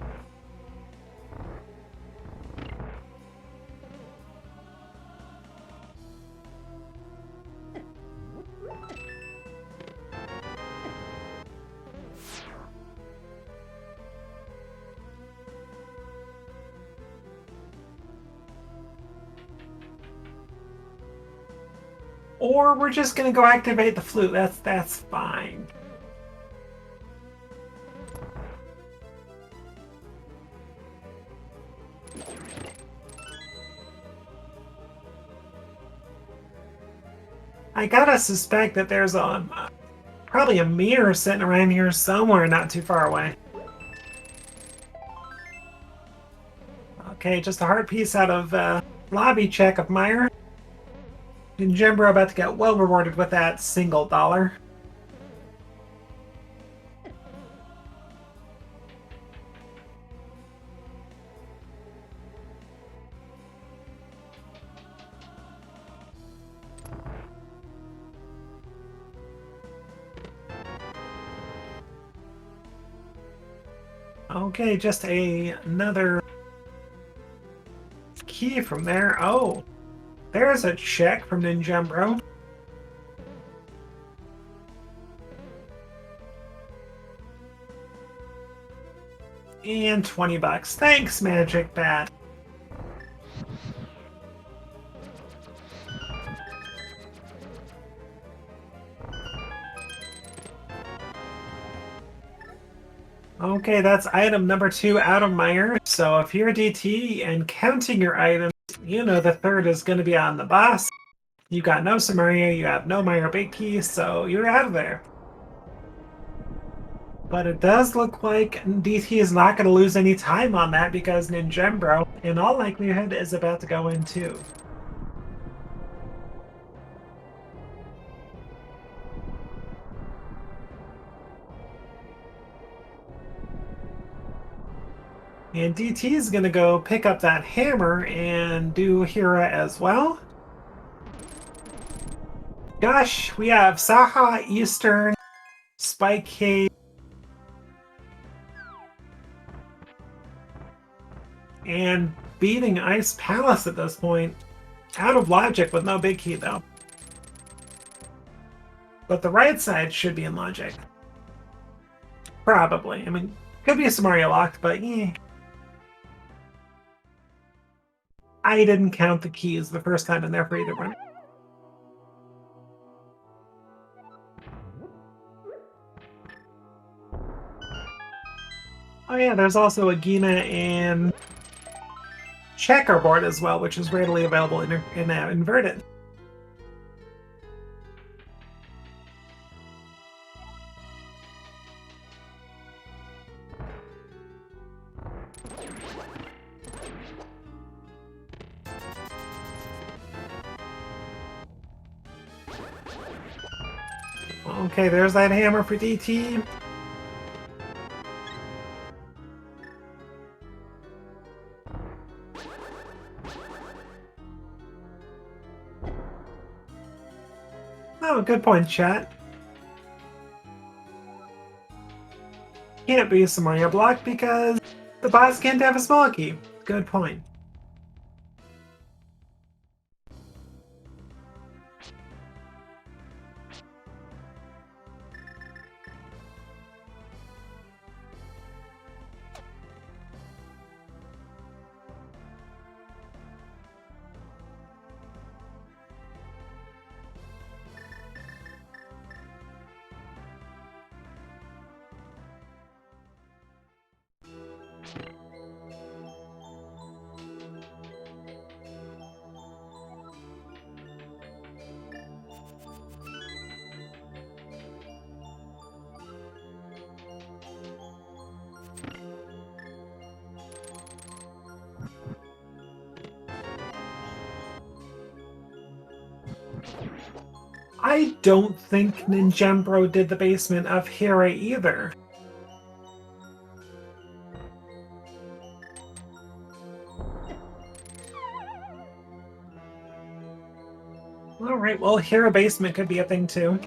Or we're just gonna go activate the flute. That's fine. I gotta suspect that there's probably a mirror sitting around here somewhere not too far away. Okay, just a heart piece out of lobby check of Meyer. Ninjembro about to get well rewarded with that single dollar. Okay, just another key from there. Oh, there's a check from Ninjembro. And 20 bucks. Thanks, Magic Bat. Okay, that's item number 2 out of Meyer. So if you're DT and counting your items, you know the third is going to be on the boss. You got no Samaria, you have no Meyer Big Key, so you're out of there. But it does look like DT is not going to lose any time on that because Ninjembro, in all likelihood, is about to go in too. And DT is going to go pick up that hammer and do Hira as well. Gosh, we have Saha, Eastern, Spike Cave, and beating Ice Palace at this point. Out of Logic with no big key, though. But the right side should be in Logic. Probably. I mean, could be a Samaria locked, but yeah. I didn't count the keys the first time in there for either one. Oh yeah, there's also a Gina and checkerboard as well, which is readily available in Inverted. Okay, there's that hammer for DT. Oh, good point, chat. can't be a Mario block because the boss can't have a small key. Good point. I don't think Ninjambro did the basement of Hira either. Alright, well, Hira basement could be a thing too.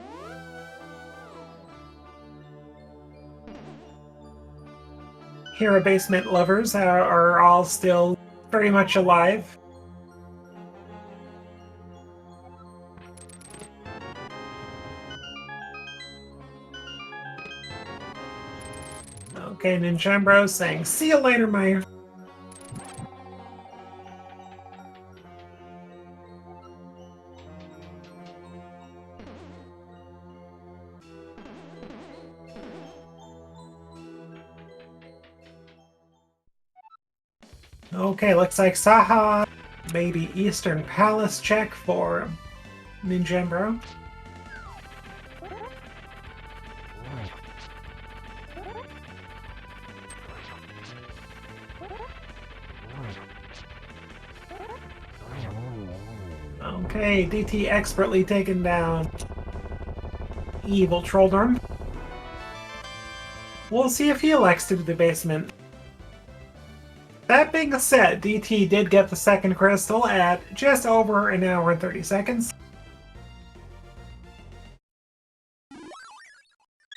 Hira basement lovers are all still very much alive. Okay, Ninjambro saying, "See you later, Meyer." Okay, looks like Saha, maybe Eastern Palace check for Ninjambro. Okay, DT expertly taken down Evil Trolldorm. We'll see if he elects to do the basement. That being said, DT did get the second crystal at just over an hour and 30 seconds.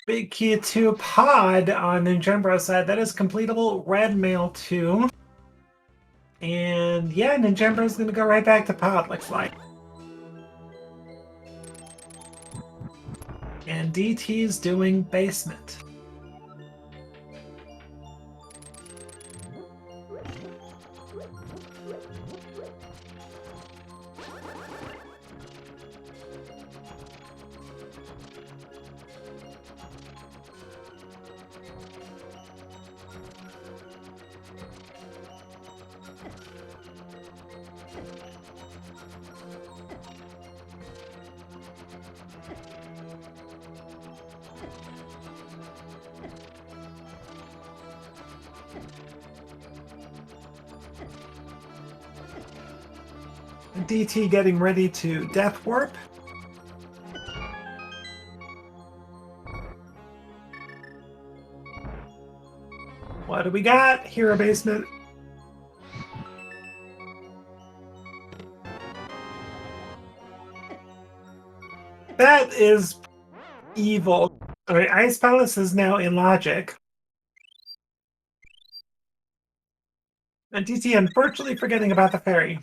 Big key to pod on Ninjambro's side. That is completable. Red mail 2. And yeah, Ninjambro's gonna go right back to pod, looks like. And DT's doing basement. DT getting ready to Death Warp. What do we got? Hero basement. That is evil. Alright, Ice Palace is now in logic. And DT unfortunately forgetting about the fairy.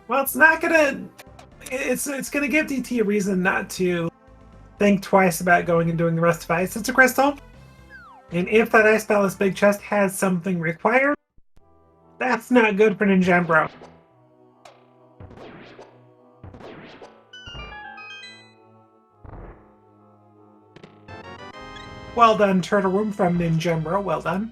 Well, it's not gonna... It's gonna give DT a reason not to think twice about going and doing the rest of Ice. It's a crystal. And if that Ice Palace Big Chest has something required, that's not good for Ninjambro. Well done, Turtle Room from Ninjembro. Well done.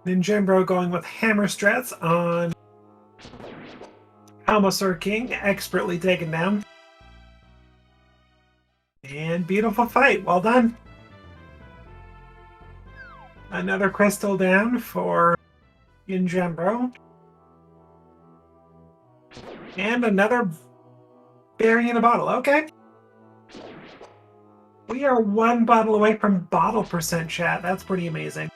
Ninjembro going with hammer strats on Almosaur King, expertly taken down. And beautiful fight, well done. Another crystal down for Ninjembro. And another berry in a bottle, okay. We are one bottle away from bottle percent, chat. That's pretty amazing.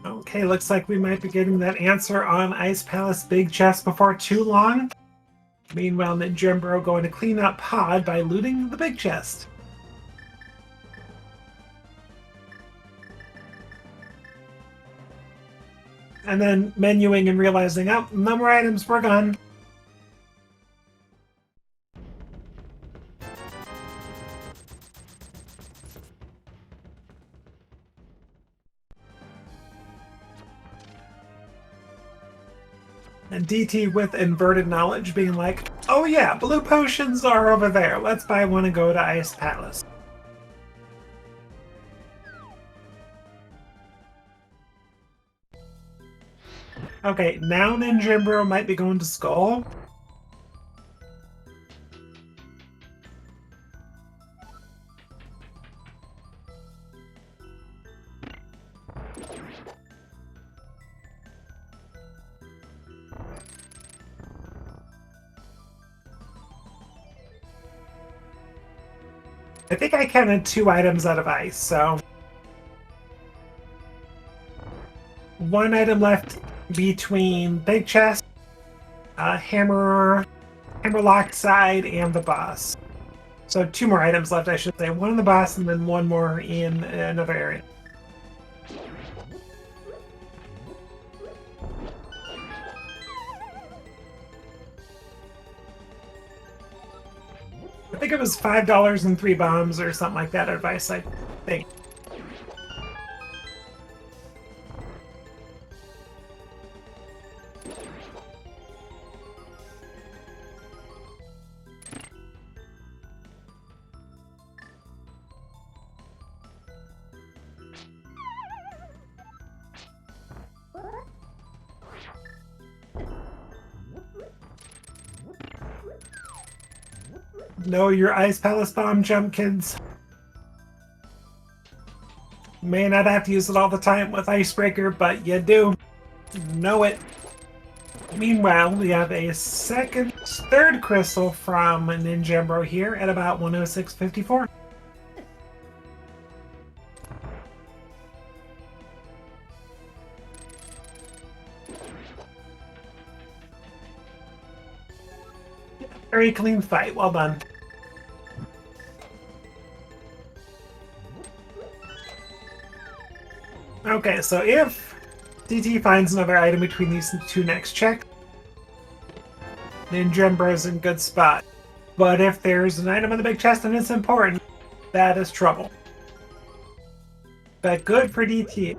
Okay, looks like we might be getting that answer on Ice Palace Big Chest before too long. Meanwhile, Ninjembro going to clean up Pod by looting the big chest. And then menuing and realizing, oh, no more items, we're gone. And DT with inverted knowledge being like, oh yeah, blue potions are over there. Let's buy one and go to Ice Palace. Okay, now Ninjembro might be going to Skull. I think I counted 2 items out of ice, so... 1 item left between Big Chest, Hammerlock side, and the boss. So 2 more items left, I should say. 1 in the boss, and then 1 more in another area. I think it was $5 and 3 bombs or something like that advice, I think. Know your Ice Palace bomb jump, kids. May not have to use it all the time with Icebreaker, but you do. Know it. Meanwhile, we have a third crystal from Ninjembro here at about 106.54. Very clean fight, well done. Okay, so if DT finds another item between these 2 next checks, Ninjembro's in good spot. But if there's an item in the big chest and it's important, that is trouble. But good for DT.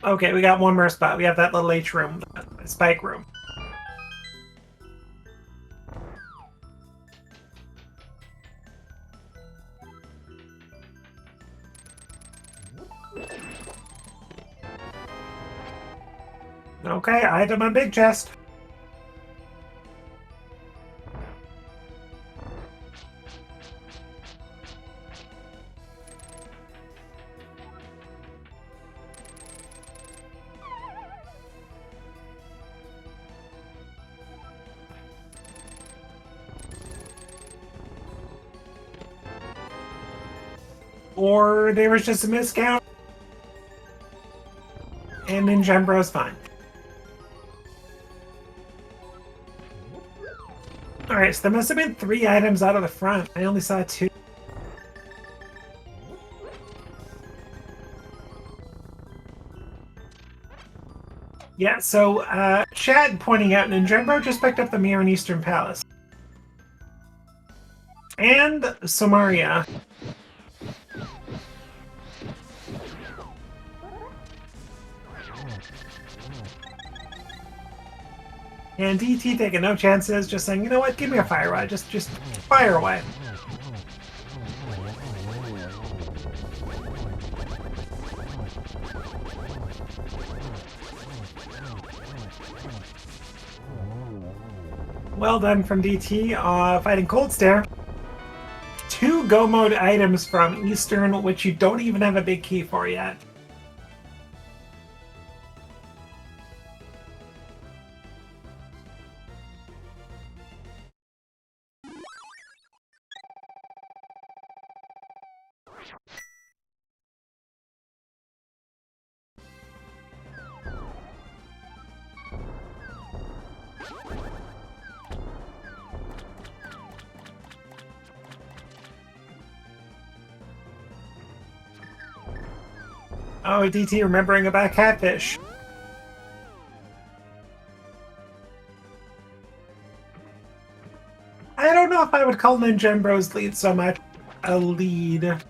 Okay, we got 1 more spot. We have that little H room, spike room. Okay, item on big chest. or there was just a miscount, and Ninjambro's fine. Alright, so there must have been 3 items out of the front. I only saw 2. Yeah, so Chad pointing out Ninjambro just picked up the mirror in Eastern Palace. And Somaria. And DT taking no chances, just saying, you know what, give me a fire rod, just fire away. Well done from DT, fighting Cold Stare. 2 Go Mode items from Eastern, which you don't even have a big key for yet. Oh, DT remembering about Catfish. I don't know if I would call Ninjambro's lead so much a lead.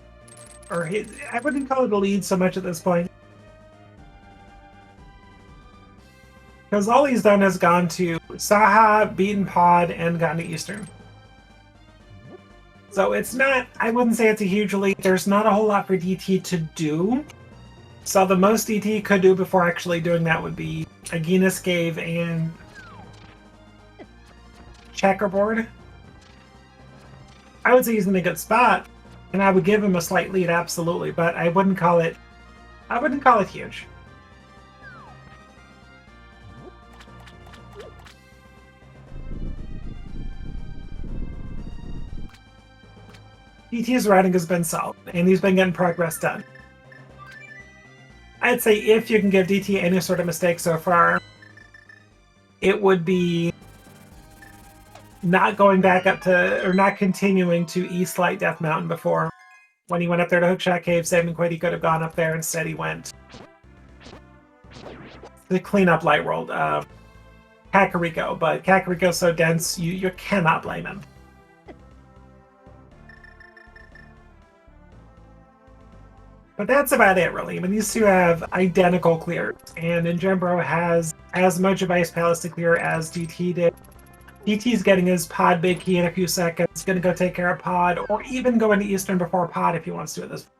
I wouldn't call it a lead so much at this point. Because all he's done is gone to Saha, beaten Pod, and gone to Eastern. So it's not, I wouldn't say it's a huge lead. There's not a whole lot for DT to do. So the most DT could do before actually doing that would be Aegina's Cave and Checkerboard. I would say he's in a good spot, and I would give him a slight lead, absolutely, but I wouldn't call it huge. DT's riding has been solid, and he's been getting progress done. I'd say if you can give DT any sort of mistake so far, it would be not going back up to, or not continuing to East Light Death Mountain before. When he went up there to Hookshot Cave, saving Quid, he could have gone up there. Instead, he went to clean up Light World. Kakariko, but Kakariko's so dense, you cannot blame him. But that's about it, really. I mean, these two have identical clears, and Ninjambro has as much of Ice Palace to clear as DT did. DT's getting his Pod big key in a few seconds, gonna go take care of Pod, or even go into Eastern before Pod if he wants to at this point.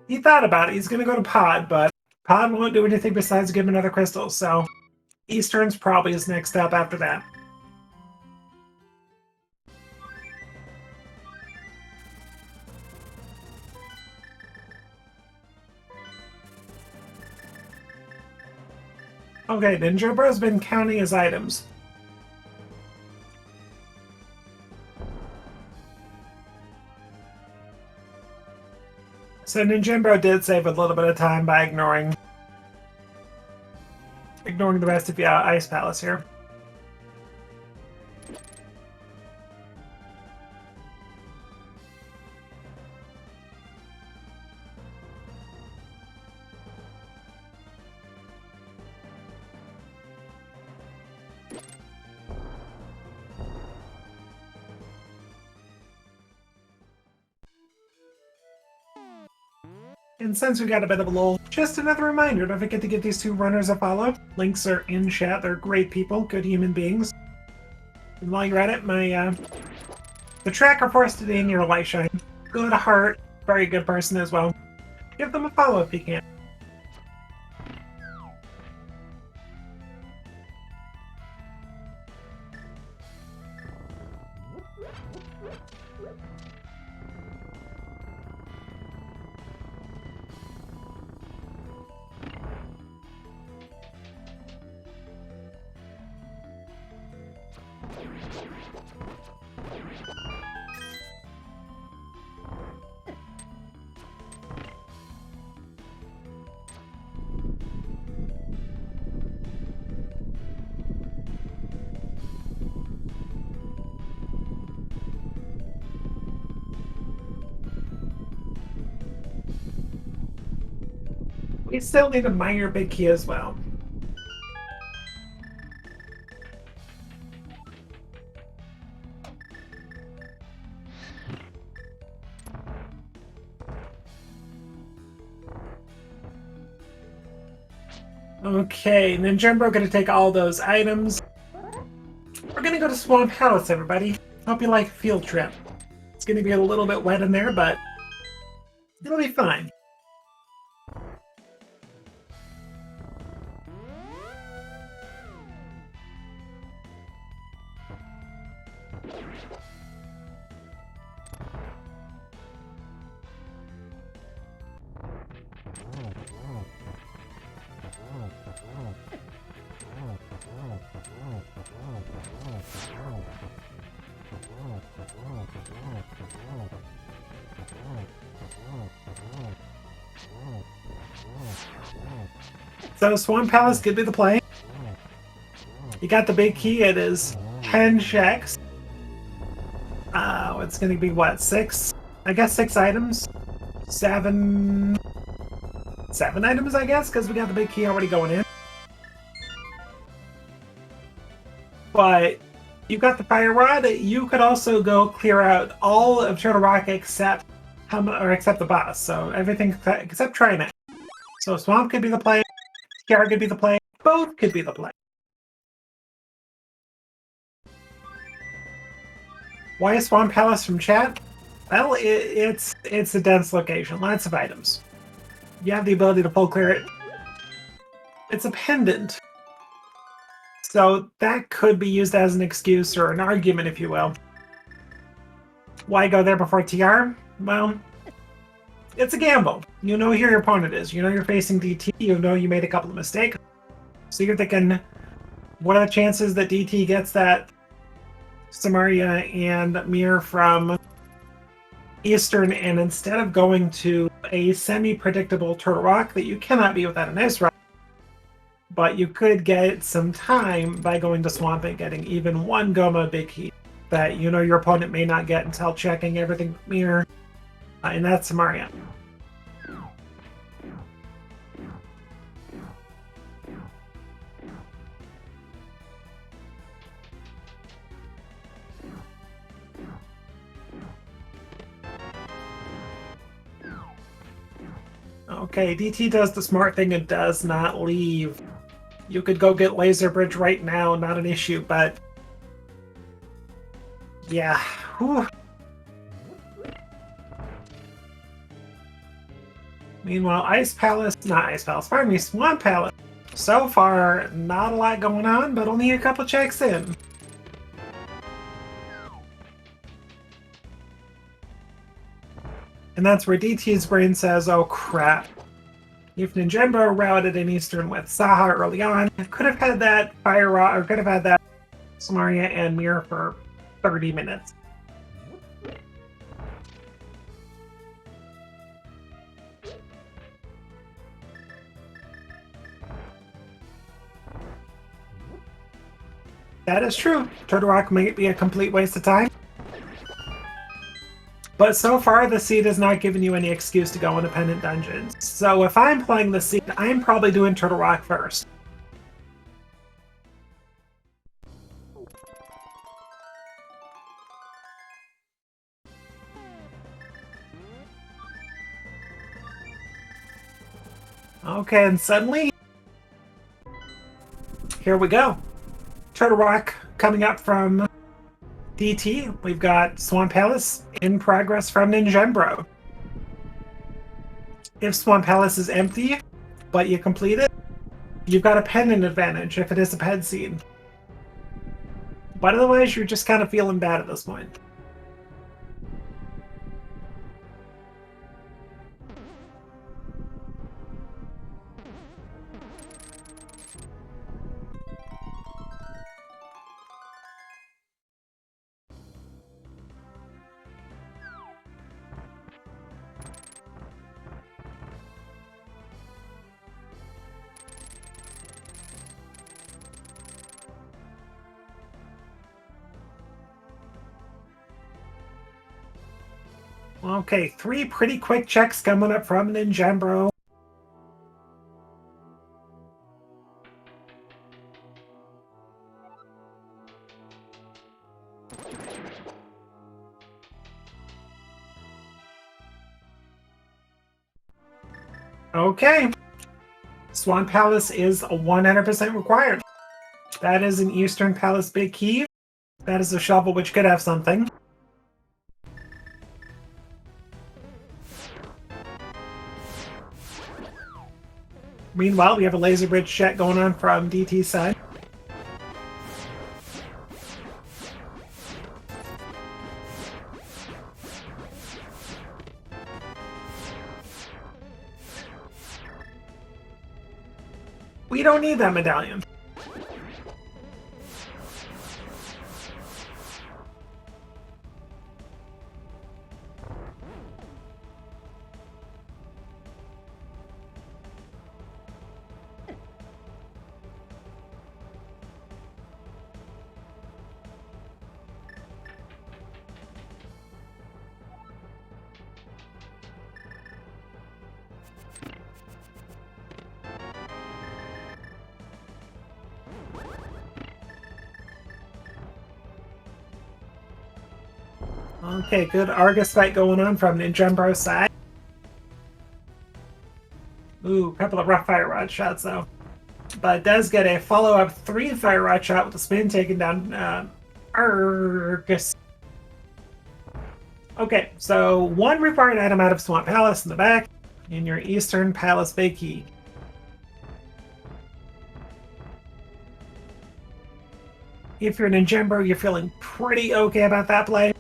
He thought about it. He's going to go to Pod, but Pod won't do anything besides give him another crystal, so Eastern's probably his next step after that. Okay, Ninjambro's been counting his items. So Ninjambro did save a little bit of time by ignoring the rest of the Ice Palace here. And since we got a bit of a lull, just another reminder, don't forget to give these two runners a follow. Links are in chat. They're great people, good human beings. And while you're at it, the tracker for us today, Near Lightshine. Good heart, very good person as well. Give them a follow if you can. We still need a minor big key as well. Okay, Ninjumbo gonna take all those items. We're gonna go to Swamp Palace, everybody. Hope you like a field trip. It's gonna be a little bit wet in there, but it'll be fine. So Swamp Palace could be the play. You got the big key. It is 10 checks. It's going to be what, 6? I guess 6 items. 7 items, I guess, because we got the big key already going in. But you got the fire rod. You could also go clear out all of Turtle Rock except the boss. So everything except Trinet. So Swamp could be the play. TR could be the play. Both could be the play. Why is Swamp Palace from chat? Well, it's a dense location. Lots of items. You have the ability to full clear it. It's a pendant. So that could be used as an excuse or an argument, if you will. Why go there before TR? Well, it's a gamble. You know who your opponent is. You know you're facing DT. You know you made a couple of mistakes. So you're thinking, what are the chances that DT gets that Samaria and Mir from Eastern, and instead of going to a semi-predictable Turtle Rock that you cannot be without an Ice Rock, but you could get some time by going to Swamp and getting even one Goma Big Heat that you know your opponent may not get until checking everything with Mir, and that's Samaria. Okay, DT does the smart thing and does not leave. You could go get Laser Bridge right now, not an issue, but yeah. Whew. Meanwhile, pardon me, Swamp Palace. So far, not a lot going on, but only a couple checks in. And that's where DT's brain says, oh crap. If Ninjumbo routed in Eastern with Saha early on, could have had that Fire Rod, or could have had that Samaria and Mir for 30 minutes. That is true. Turtle Rock might be a complete waste of time. But so far, the seed has not given you any excuse to go independent dungeons. So if I'm playing the seed, I'm probably doing Turtle Rock first. Okay, and suddenly, here we go. Turtle Rock coming up from DT. We've got Swamp Palace in progress from Ninjumbo. If Swamp Palace is empty, but you complete it, you've got a pendant advantage if it is a ped seed. But otherwise, you're just kind of feeling bad at this point. Okay, 3 pretty quick checks coming up from Ninjambro. Okay. Swan Palace is 100% required. That is an Eastern Palace big key. That is a shovel which could have something. Meanwhile, we have a laser bridge check going on from DT's side. We don't need that medallion. Okay, good Argus fight going on from Ninjambro's side. Ooh, a couple of rough fire rod shots though. But does get a follow-up 3 fire rod shot with the spin taking down Argus. Okay, so 1 required item out of Swamp Palace in the back, in your Eastern Palace big key. If you're Ninjambro, you're feeling pretty okay about that play.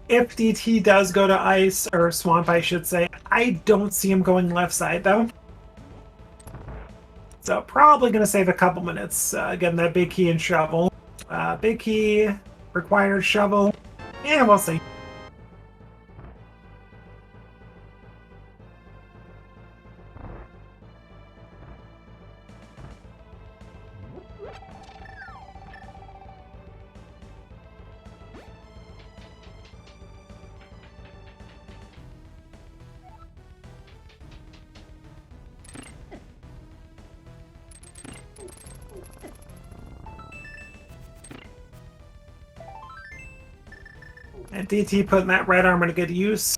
If DT does go to ice, or swamp I should say, I don't see him going left side though. So probably going to save a couple minutes getting that big key and shovel. Big key, required shovel, yeah, we'll see. And DT putting that red armor to good use.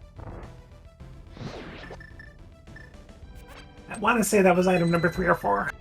I want to say that was item number 3 or 4.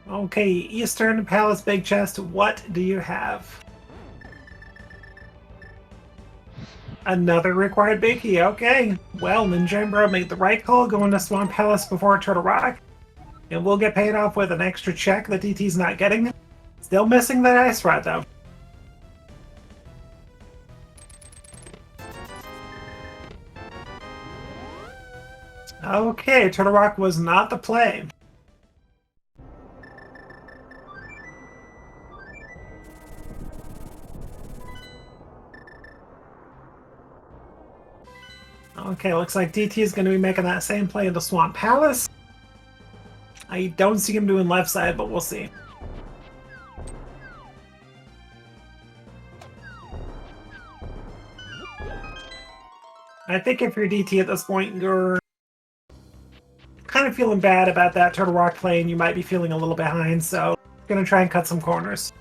Okay, Eastern Palace Big Chest, what do you have? Another required big key, okay. Well, Ninjambro made the right call going to Swamp Palace before Turtle Rock. And we'll get paid off with an extra check that DT's not getting. Still missing that ice rod, though. Okay, Turtle Rock was not the play. Okay, looks like DT is going to be making that same play into Swamp Palace. I don't see him doing left side, but we'll see. I think if you're DT at this point, you're kind of feeling bad about that Turtle Rock play, and you might be feeling a little behind, so I'm going to try and cut some corners.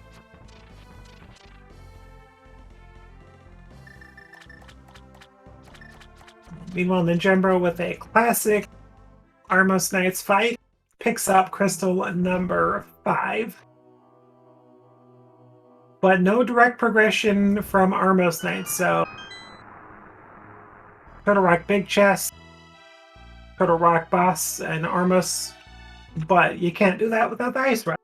Meanwhile, Ninjambro with a classic Armos Knights fight picks up crystal number 5. But no direct progression from Armos Knights, so Turtle Rock Big Chest, Turtle Rock Boss, and Armos, but you can't do that without the Ice Rod.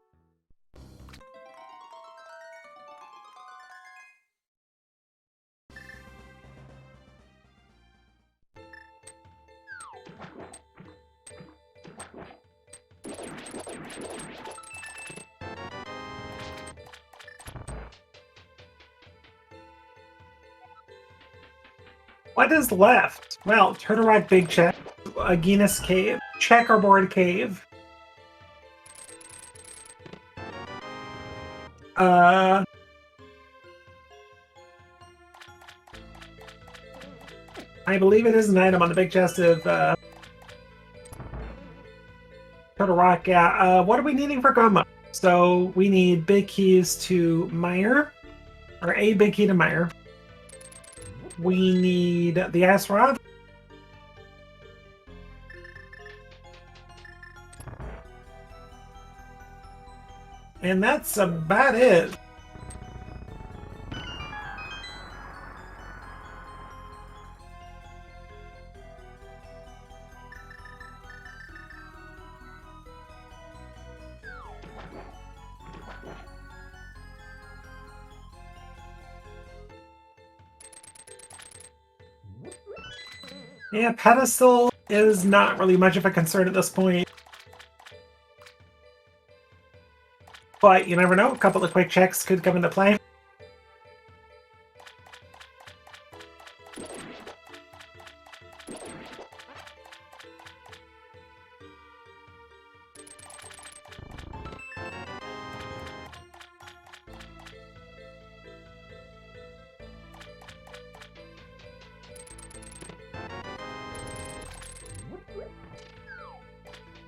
What is left? Well, Turtle Rock Big Chest, Aegis Cave, Checkerboard Cave. I believe it is an item on the big chest of Turtle Rock. Yeah. What are we needing for Grandma? So we need big keys to Meyer, or a big key to Meyer. We need the Ice Rod. And that's about it. Yeah, pedestal is not really much of a concern at this point. But you never know, a couple of quick checks could come into play.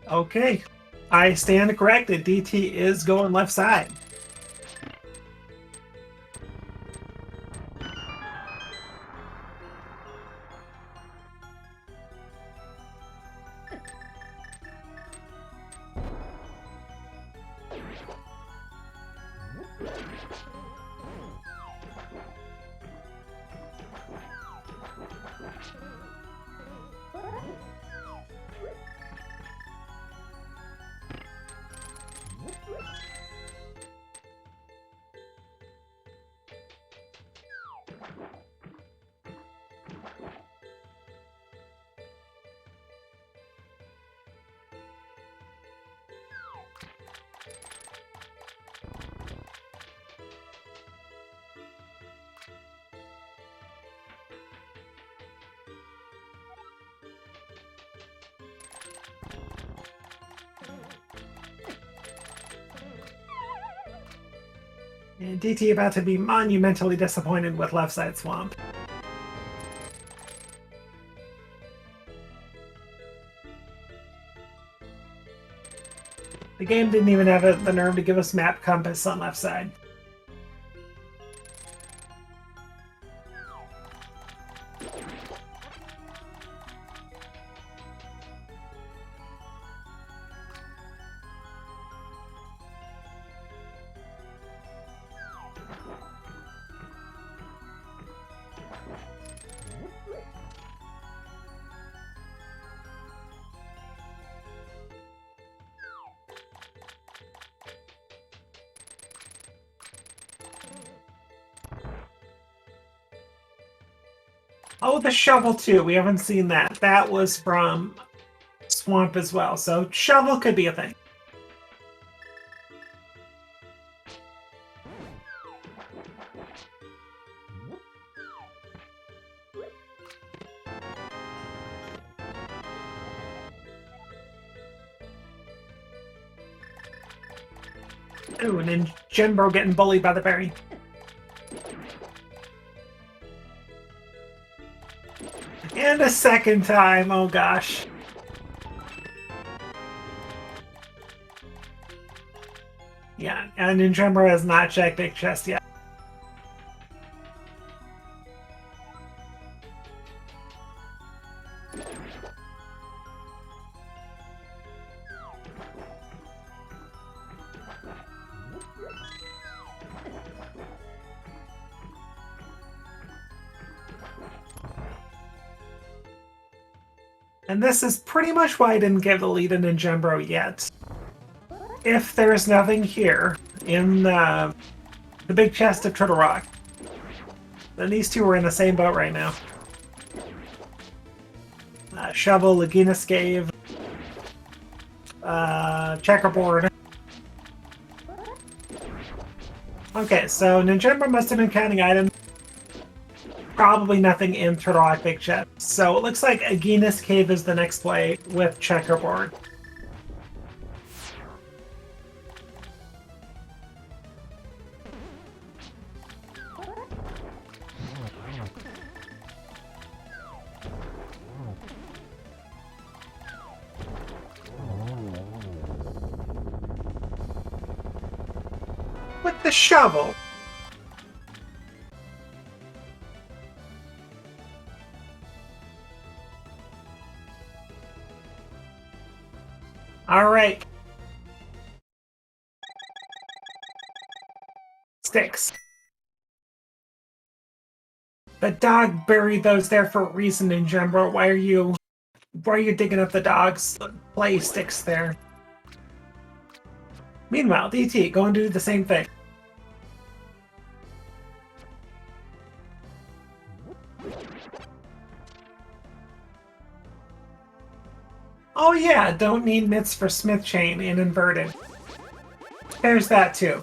Okay, I stand corrected. DT is going left side. And DT about to be monumentally disappointed with left side swamp. The game didn't even have the nerve to give us map compass on left side. Oh, the shovel too. We haven't seen that. That was from Swamp as well. So shovel could be a thing. Ooh, and then Jinbro getting bullied by the berry. And a second time, oh gosh. Yeah, and Ninjumbo has not checked Big Chest yet. And this is pretty much why I didn't give the lead to Ninjumbo yet. If there's nothing here in the big chest of Turtle Rock, then these two are in the same boat right now. Shovel, Aegis Cave, Checkerboard. Okay, so Ninjumbo must have been counting items. probably nothing in Turtle Rock Big Chest. So it looks like Aegina's Cave is the next play with Checkerboard. With the shovel. All right. Sticks. The dog buried those there for a reason in Jumbo. Why are you digging up the dog's play sticks there? Meanwhile, DT, go and do the same thing. Oh yeah, don't need mitts for Smith chain in inverted. There's that too.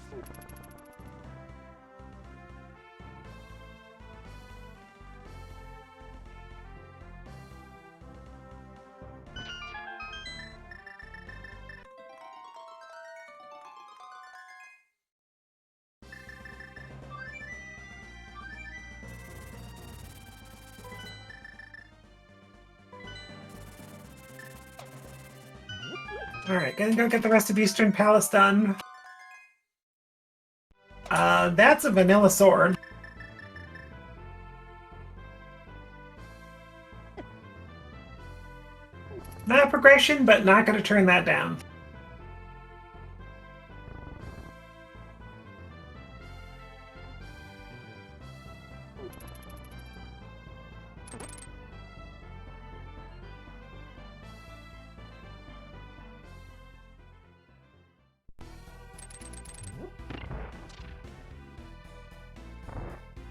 Alright, gonna go get the rest of Eastern Palace done. That's a vanilla sword. Not progression, but not gonna turn that down.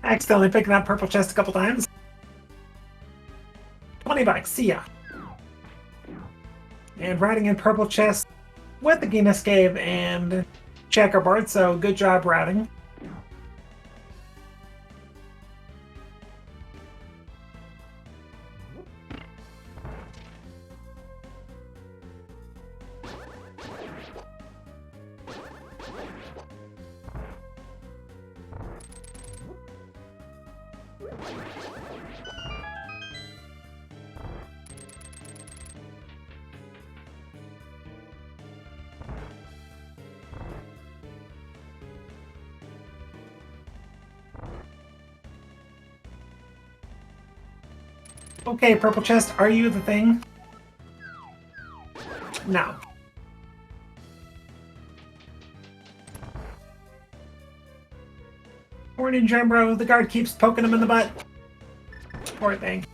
Accidentally picking up purple chest a couple times. 20 bucks, see ya. And riding in purple chest with the Guinness Cave and Checkerboard, so good job routing. Okay, purple chest, are you the thing? No. Morning, Jumbo. The guard keeps poking him in the butt. Poor thing.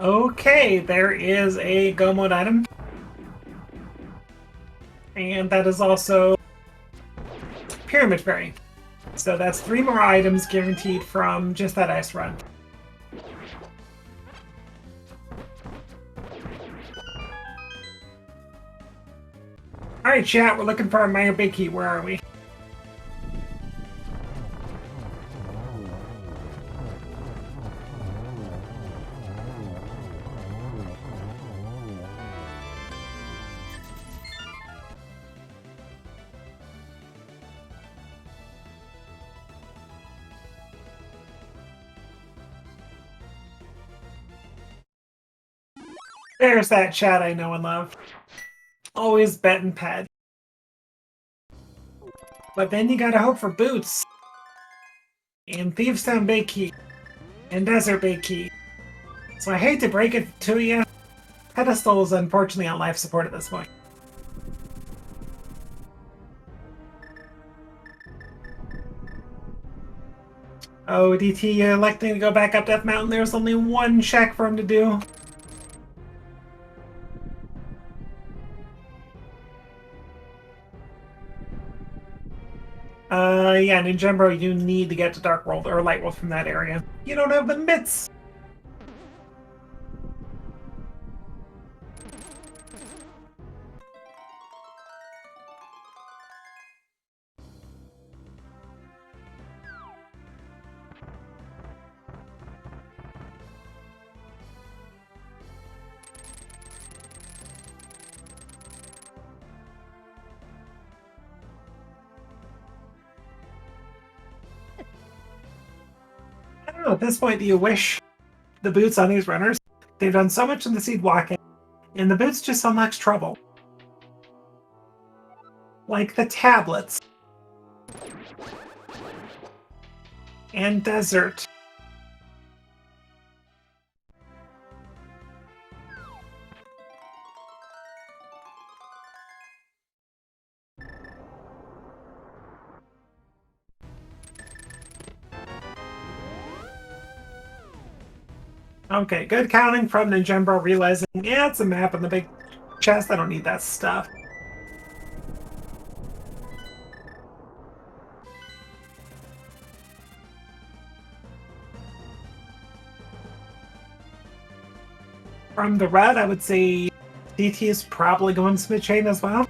Okay, there is a Go Mode item. And that is also Pyramid Fairy. So that's 3 more items guaranteed from just that ice run. Alright, chat, we're looking for our Mega Big Key. Where are we? There's that chat I know and love. Always bet and pet. But then you gotta hope for boots. And Thievestown Big Key. And Desert Big Key. So I hate to break it to you. Pedestal is unfortunately on life support at this point. Oh, DT electing to go back up Death Mountain. There's only one check for him to do. Yeah, Ninjembro, you need to get to Dark World or Light World from that area. You don't have the mitts! I don't know, at this point, do you wish the boots on these runners? They've done so much in the seed walking, and the boots just so much trouble. Like the tablets. And desert. Okay, good counting from Ninjembro, realizing, yeah, it's a map on the big chest, I don't need that stuff. From the red, I would say DT is probably going Smith Chain as well.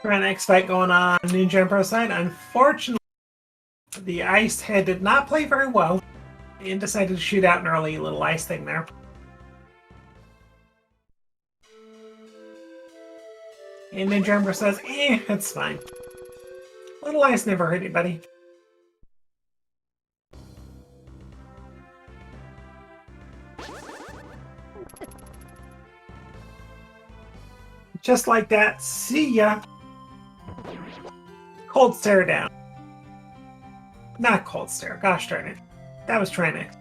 X fight going on Ninjembro's side. Unfortunately, the ice head did not play very well and decided to shoot out an early little ice thing there. And Ninjembro says, it's fine. Little ice never hurt anybody. Just like that, see ya! Cold Stare down. Not Cold Stare, gosh darn it. That was Trinex.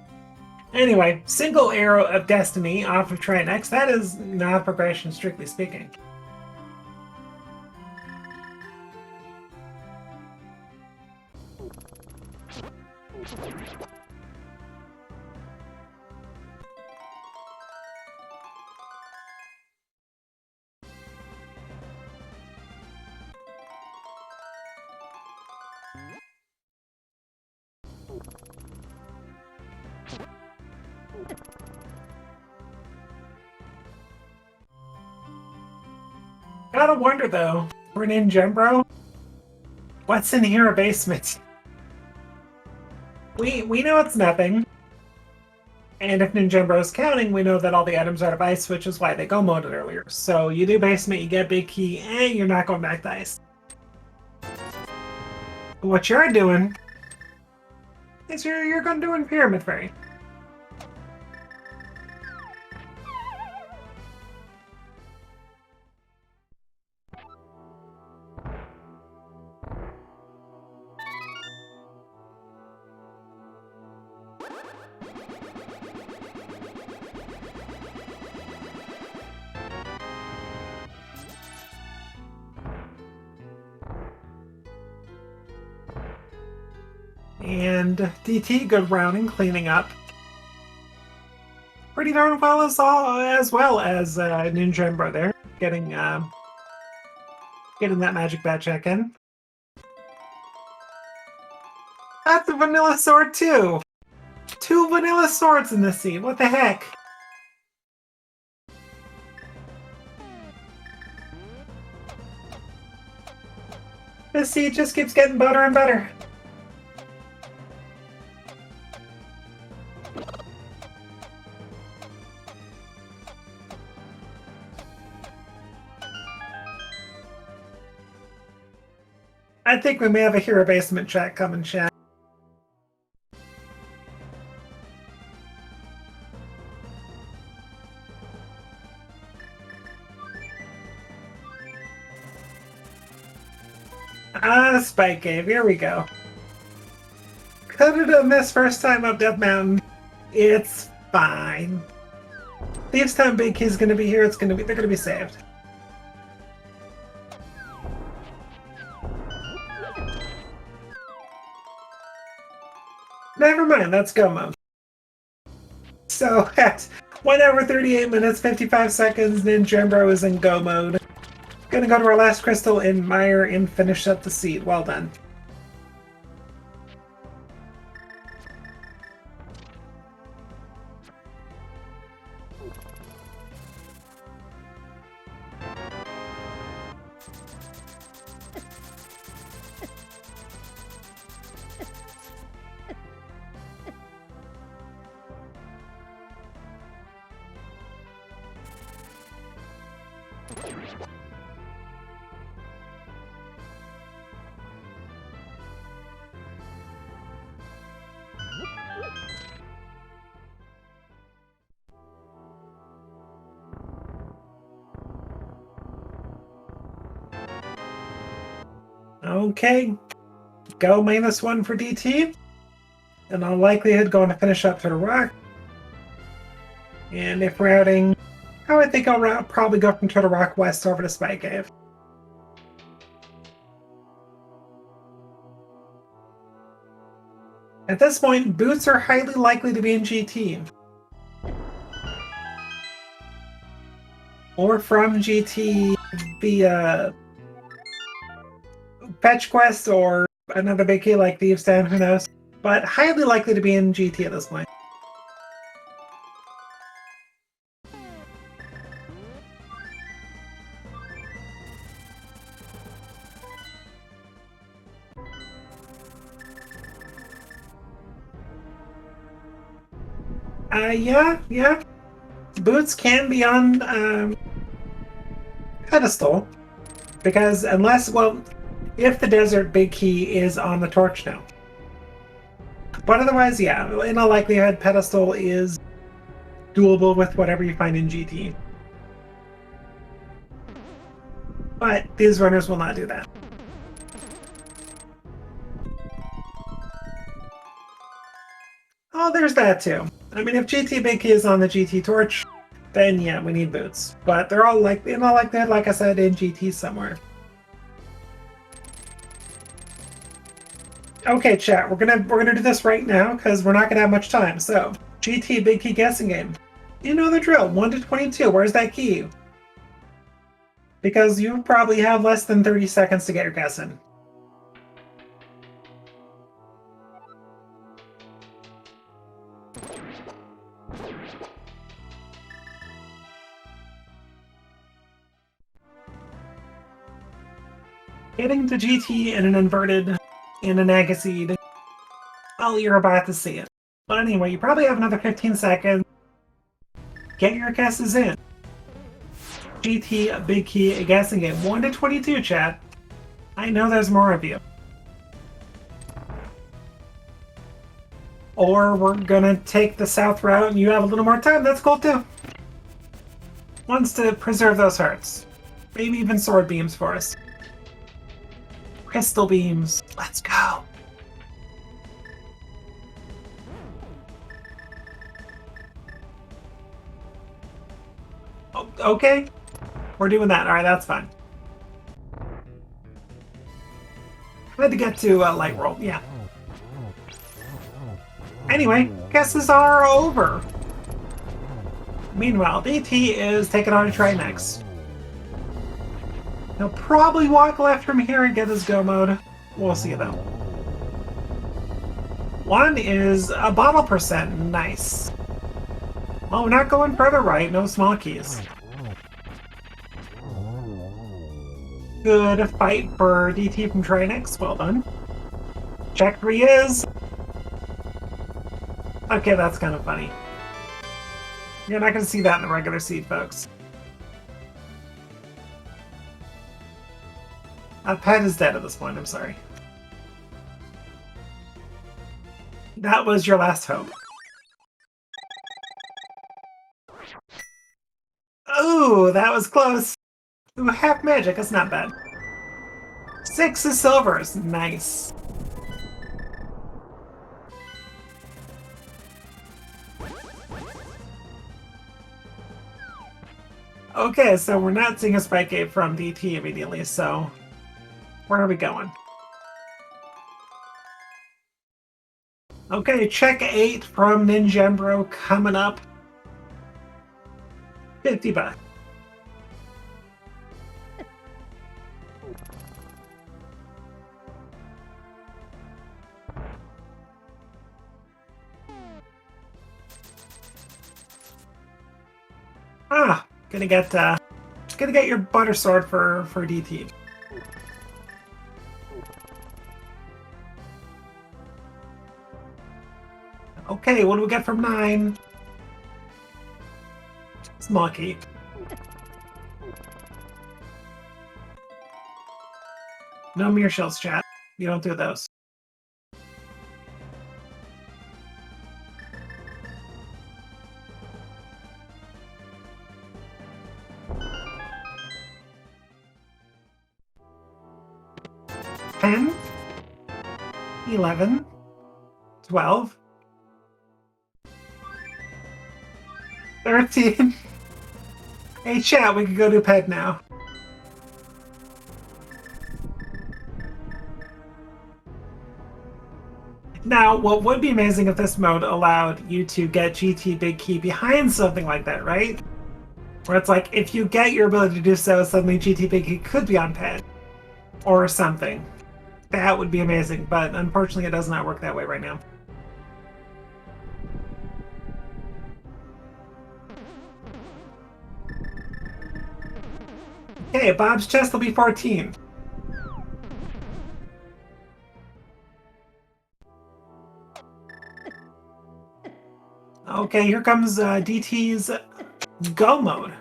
Anyway, single arrow of destiny off of Trinex. That is not progression, strictly speaking. Gotta wonder though, for Ninjembro, what's in here a basement? We know it's nothing. And if Ninjembro's counting, we know that all the items are out of ice, which is why they go moded earlier. So you do basement, you get big key, and you're not going back to ice. But what you're doing is you're going to do in Pyramid Fairy. And DT, good rounding, cleaning up. Pretty darn well as well as Ninjembro there, getting that magic bat check in. That's a vanilla sword too! 2 vanilla swords in this scene, what the heck? This seed just keeps getting better and better. I think we may have a hero basement track coming, chat. Spike Cave, here we go. Could have done this first time up Death Mountain. It's fine. This time Big Key's gonna be here, they're gonna be saved. Never mind, let's go, Mom. So at 1 hour 38 minutes 55 seconds, Ninjambro is in go mode. Gonna go to our last crystal in Mire and finish up the seed. Well done. Okay, go -1 for DT. In all likelihood, going to finish up to the rock. And if routing, I would think I'll probably go from Turtle Rock west over to Spike Cave. At this point, boots are highly likely to be in GT. Or from GT via Fetch Quest or another big key like Thieves' Den, who knows. But highly likely to be in GT at this point. Yeah. Boots can be on pedestal. Because unless, well, if the desert big key is on the torch now. But otherwise, yeah, in all likelihood, pedestal is doable with whatever you find in GT. But these runners will not do that. Oh, there's that too. I mean, if GT big key is on the GT torch, then yeah, we need boots. But they're all in all likelihood, like I said, in GT somewhere. Okay, chat, we're gonna do this right now because we're not gonna have much time. So, GT big key guessing game. You know the drill. 1 to 22. Where's that key? Because you probably have less than 30 seconds to get your guess in. Getting to GT in an inverted, in an Agaseed, well, you're about to see it. But anyway, you probably have another 15 seconds. Get your guesses in. GT big key guessing game. 1 to 22, chat. I know there's more of you. Or we're gonna take the south route and you have a little more time. That's cool too. Wants to preserve those hearts. Maybe even sword beams for us. Crystal beams. Let's go. Oh, okay. We're doing that. Alright, that's fine. I had to get to light roll. Yeah. Anyway, guesses are over. Meanwhile, DT is taking on a try next. He'll probably walk left from here and get his go mode. We'll see though. 1 is a bottle percent. Nice. Well, we're not going further right. No small keys. Good fight for DT from Trinex. Well done. Check 3 is. Okay, that's kind of funny. You're not going to see that in the regular seed, folks. Pet is dead at this point, I'm sorry. That was your last hope. Ooh, that was close. Ooh, half magic, that's not bad. 6 is silvers, nice. Okay, so we're not seeing a Spike Gate from DT immediately, so where are we going? Okay, check 8 from Ninjambro coming up. $50. Ah, gonna get your butter sword for DT. Okay, what do we get from 9? Small key. No mirror shells, chat. You don't do those. $10, $11, $12, $13. Hey chat, we can go to bed now. Now, what would be amazing if this mode allowed you to get GT Big Key behind something like that, right? Where it's like, if you get your ability to do so, suddenly GT Big Key could be on ped. Or something. That would be amazing, but unfortunately it does not work that way right now. Okay, Bob's chest will be 14. Okay, here comes DT's Go mode.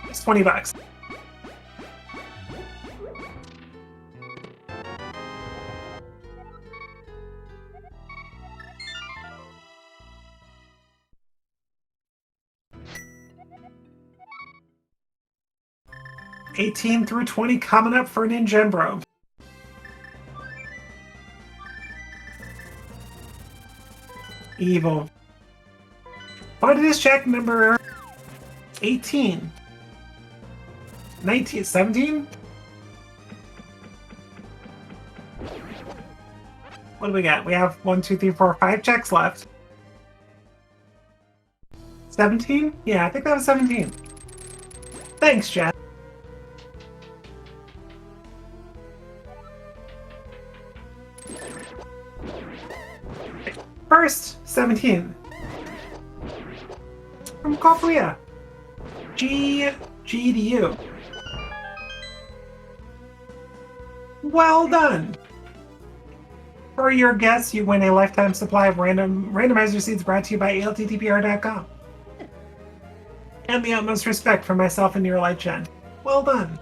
It's $20. $18 through $20 coming up for Ninjembro. Evil. What is check number 18? 19, 17? What do we got? We have 1, 2, 3, 4, 5 checks left. 17? Yeah, I think that was 17. Thanks, Chad. First, 17. From Korea. G to you. Well done. For your guess, you win a lifetime supply of randomizer seeds brought to you by ALTTPR.com. And the utmost respect for myself and your light Jen. Well done.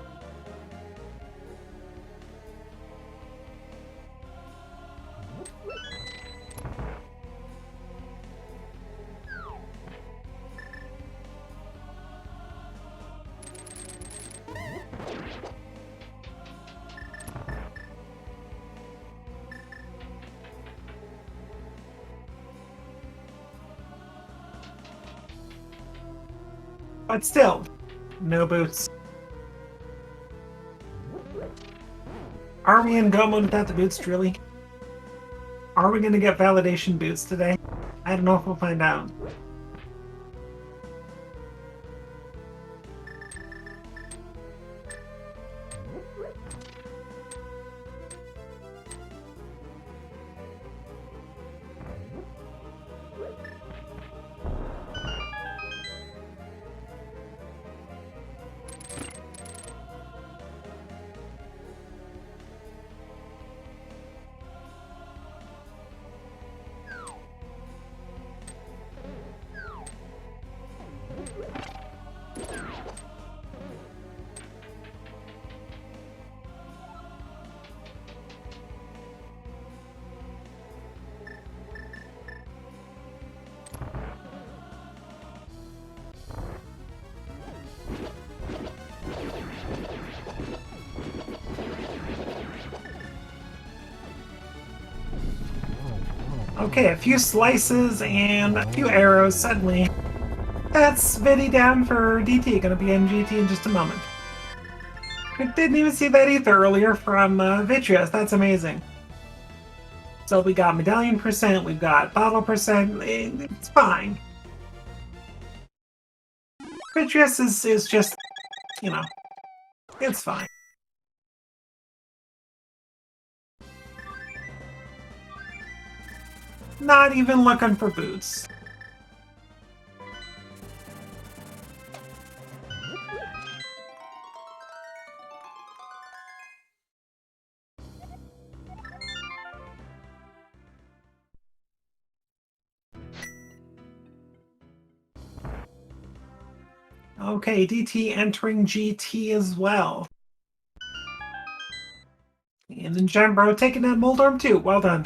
But still, no boots. Are we in Go mode without the boots, truly? Are we going to get validation boots today? I don't know if we'll find out. Okay, a few slices and a few arrows suddenly. That's Vinny down for DT, gonna be in GT in just a moment. I didn't even see that ether earlier from Vitreous, that's amazing. So we got medallion percent, we've got bottle percent, it's fine. Beatrice is just, you know, it's fine. Not even looking for boots. Okay, DT entering GT as well. And then Jembro taking that Moldorm too. Well done.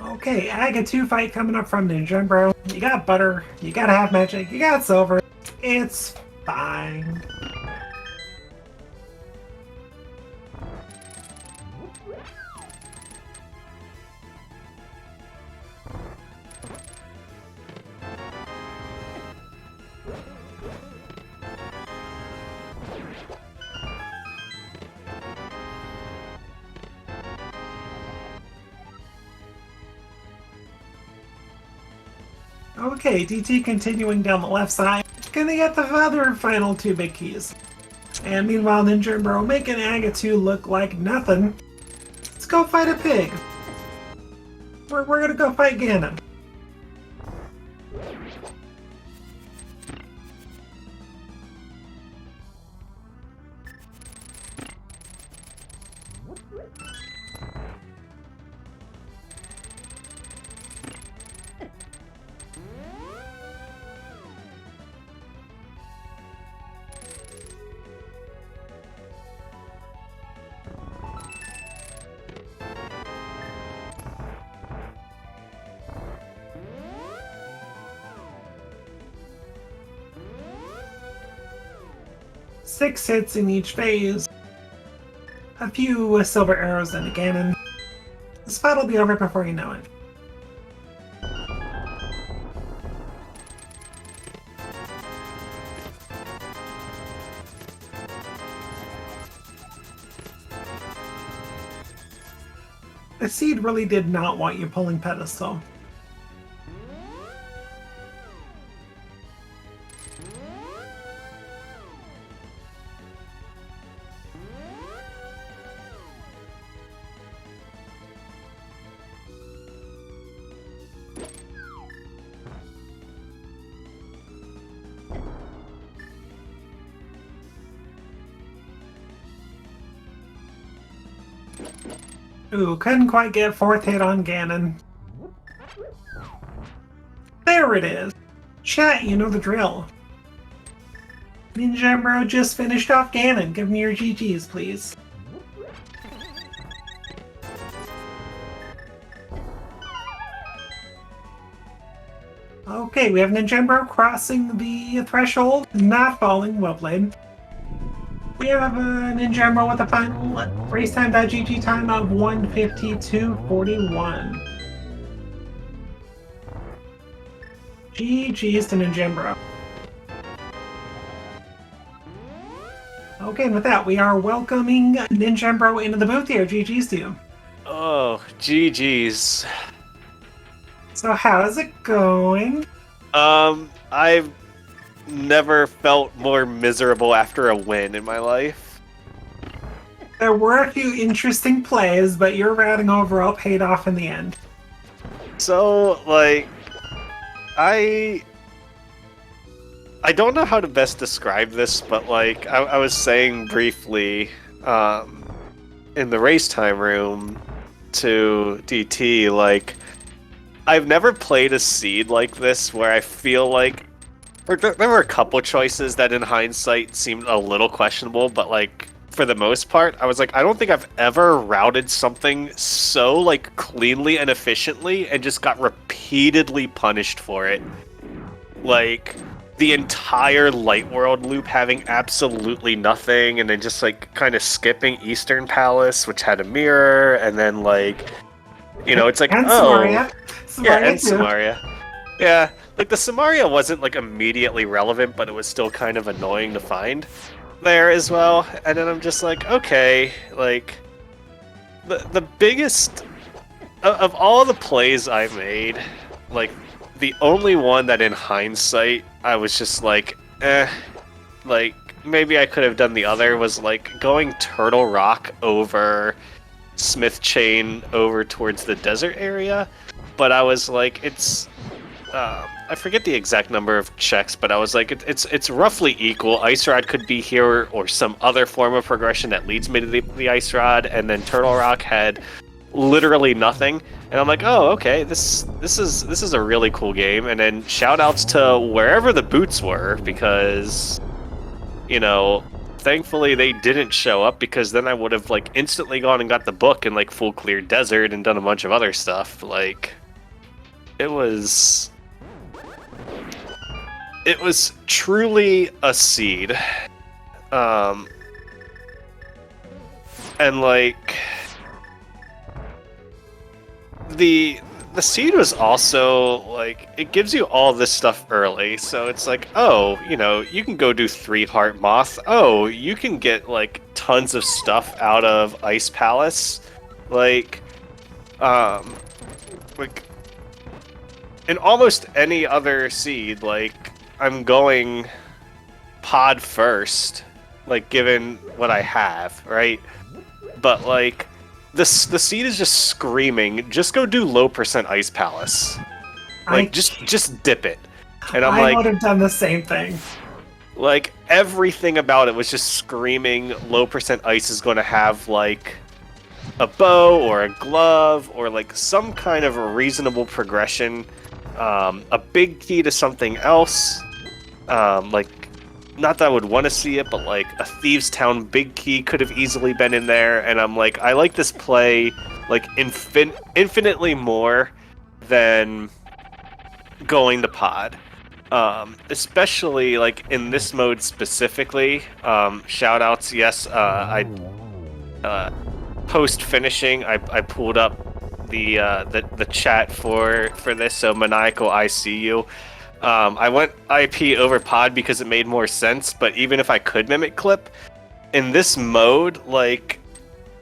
Okay, Aga 2 fight coming up from Ninja Bro. You got butter, you got half magic, you got silver. It's fine. Okay, DT continuing down the left side. Gonna get the other final 2 big keys. And meanwhile, Ninja Bro making Aga 2 look like nothing. Let's go fight a pig. We're gonna go fight Ganon. Six hits in each phase. A few silver arrows and a Ganon. This fight will be over before you know it. The seed really did not want you pulling pedestal. Ooh, couldn't quite get 4th hit on Ganon. There it is! Chat, you know the drill. Ninja Bro just finished off Ganon. Give me your GGs, please. Okay, we have Ninja Bro crossing the threshold, not falling, well played. We have Ninja Bro with a final race time.gg time of 1:52.41. GG's to Ninja Bro. Okay, and with that, we are welcoming Ninja Bro into the booth here. GG's to you. Oh, GG's. So how's it going? I've never felt more miserable after a win in my life. There were a few interesting plays, but your routing overall paid off in the end. So, like, I don't know how to best describe this, but like I was saying briefly in the race time room to DT, like, I've never played a seed like this where I feel like there were a couple choices that in hindsight seemed a little questionable, but like for the most part, I was like, I don't think I've ever routed something so like cleanly and efficiently and just got repeatedly punished for it. like the entire Light World loop having absolutely nothing, and then just like kind of skipping Eastern Palace, which had a mirror, and then like, you know, it's like, And oh, Samaria. yeah, Samaria and too. Samaria. Yeah, like the Samaria wasn't like immediately relevant, but it was still kind of annoying to find there as well. And then I'm just like, okay, like the biggest of all the plays I made, like the only one that in hindsight I was just like, like maybe I could have done the other was like going Turtle Rock over Smith Chain over towards the desert area. But I was like, it's I forget the exact number of checks, but I was like, it's roughly equal. Ice Rod could be here or some other form of progression that leads me to the Ice Rod, and then Turtle Rock had literally nothing. And I'm like, oh, okay, this is a really cool game. And then shout outs to wherever the boots were, because, you know, thankfully they didn't show up, because then I would have like instantly gone and got the book in like full clear desert and done a bunch of other stuff. Like, it was truly a seed. And like the seed was also like, it gives you all this stuff early, so it's like, oh, you know, you can go do 3 Heart Moth. Oh, you can get like tons of stuff out of Ice Palace, like in almost any other seed, like I'm going pod first, like given what I have, right? But like the seed is just screaming, just go do low % Ice Palace, like just dip it. And I'm like, I would have done the same thing. Like everything about it was just screaming low % ice is going to have like a bow or a glove or like some kind of a reasonable progression, a big key to something else, like, not that I would want to see it, but like a Thieves Town big key could have easily been in there. And I'm like, I like this play like infinitely more than going to pod. Especially like in this mode specifically. Shout outs, yes, I post finishing I pulled up the chat for this, so Maniacal, I see you. I went IP over pod because it made more sense, but even if I could mimic clip in this mode, like,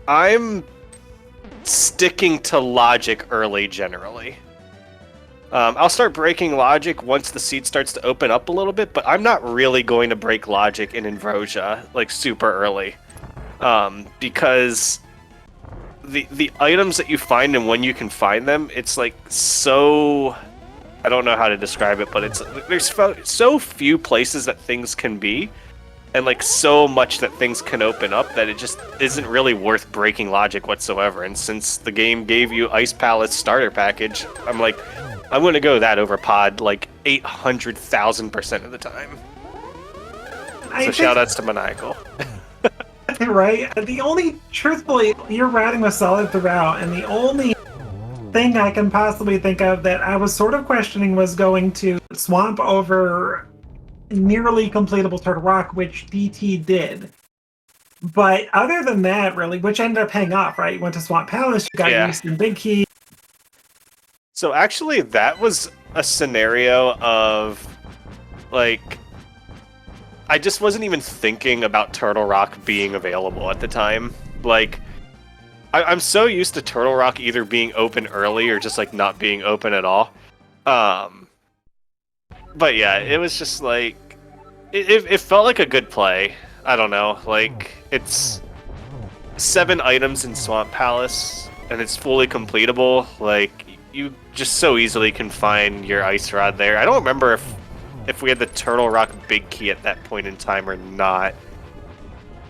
I'm sticking to logic early generally. I'll start breaking logic once the seed starts to open up a little bit, but I'm not really going to break logic in Invrosia like super early, because the items that you find and when you can find them, it's like so, I don't know how to describe it, but it's there's so few places that things can be, and like so much that things can open up, that it just isn't really worth breaking logic whatsoever. And since the game gave you Ice Palace starter package, I'm like, I'm going to go that over pod like 800,000% of the time. So shout outs to Maniacal. Right? The only, truthfully, your routing was solid throughout, and the only thing I can possibly think of that I was sort of questioning was going to swamp over nearly completable Turtle Rock, which DT did. But other than that, really, which ended up paying off, right? You went to Swamp Palace, you got used to Big Key. So actually, that was a scenario of, like, I just wasn't even thinking about Turtle Rock being available at the time. Like, I'm so used to Turtle Rock either being open early or just, like, not being open at all. But yeah, it was just, like, it felt like a good play. I don't know, like, it's 7 items in Swamp Palace, and it's fully completable. Like, you just so easily can find your Ice Rod there. I don't remember if we had the Turtle Rock big key at that point in time or not.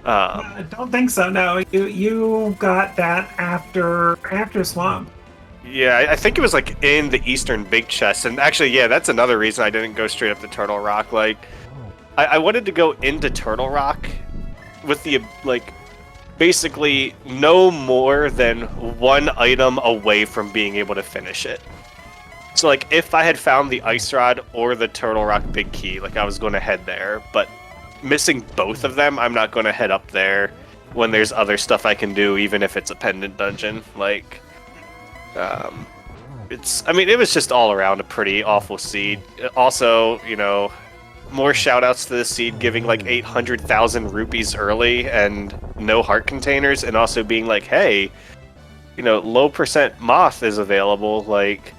I don't think so. No, you got that after Swamp. Yeah, I think it was like in the Eastern big chest. And actually, yeah, that's another reason I didn't go straight up to Turtle Rock. Like, I wanted to go into Turtle Rock with the, like, basically no more than 1 item away from being able to finish it. So, like, if I had found the Ice Rod or the Turtle Rock Big Key, like, I was going to head there. But missing both of them, I'm not going to head up there when there's other stuff I can do, even if it's a pendant dungeon. Like, I mean, it was just all around a pretty awful seed. Also, you know, more shout-outs to the seed giving, like, 800,000 rupees early and no heart containers, and also being like, hey, you know, low percent moth is available, like...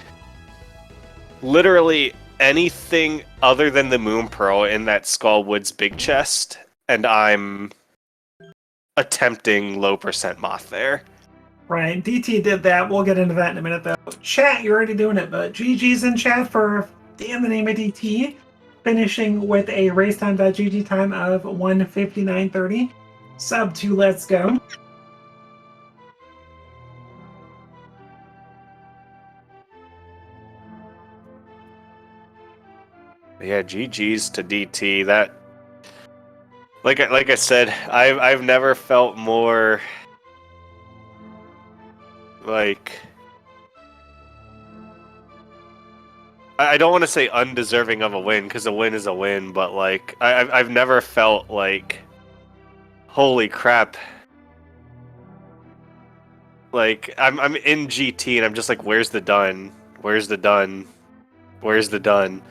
Literally anything other than the Moon Pearl in that Skull Woods big chest, and I'm attempting low percent moth there. Right, DT did that. We'll get into that in a minute, though. Chat, you're already doing it, but GG's in chat for damn the name of DT, finishing with a racetime.gg time of 1:59:30. Sub 2, let's go. Yeah, GG's to DT. That, like I said, I've never felt more like, I don't want to say undeserving of a win, because a win is a win, but like I've never felt like, holy crap. Like I'm in GT and I'm just like, where's the done? Where's the done? Where's the done?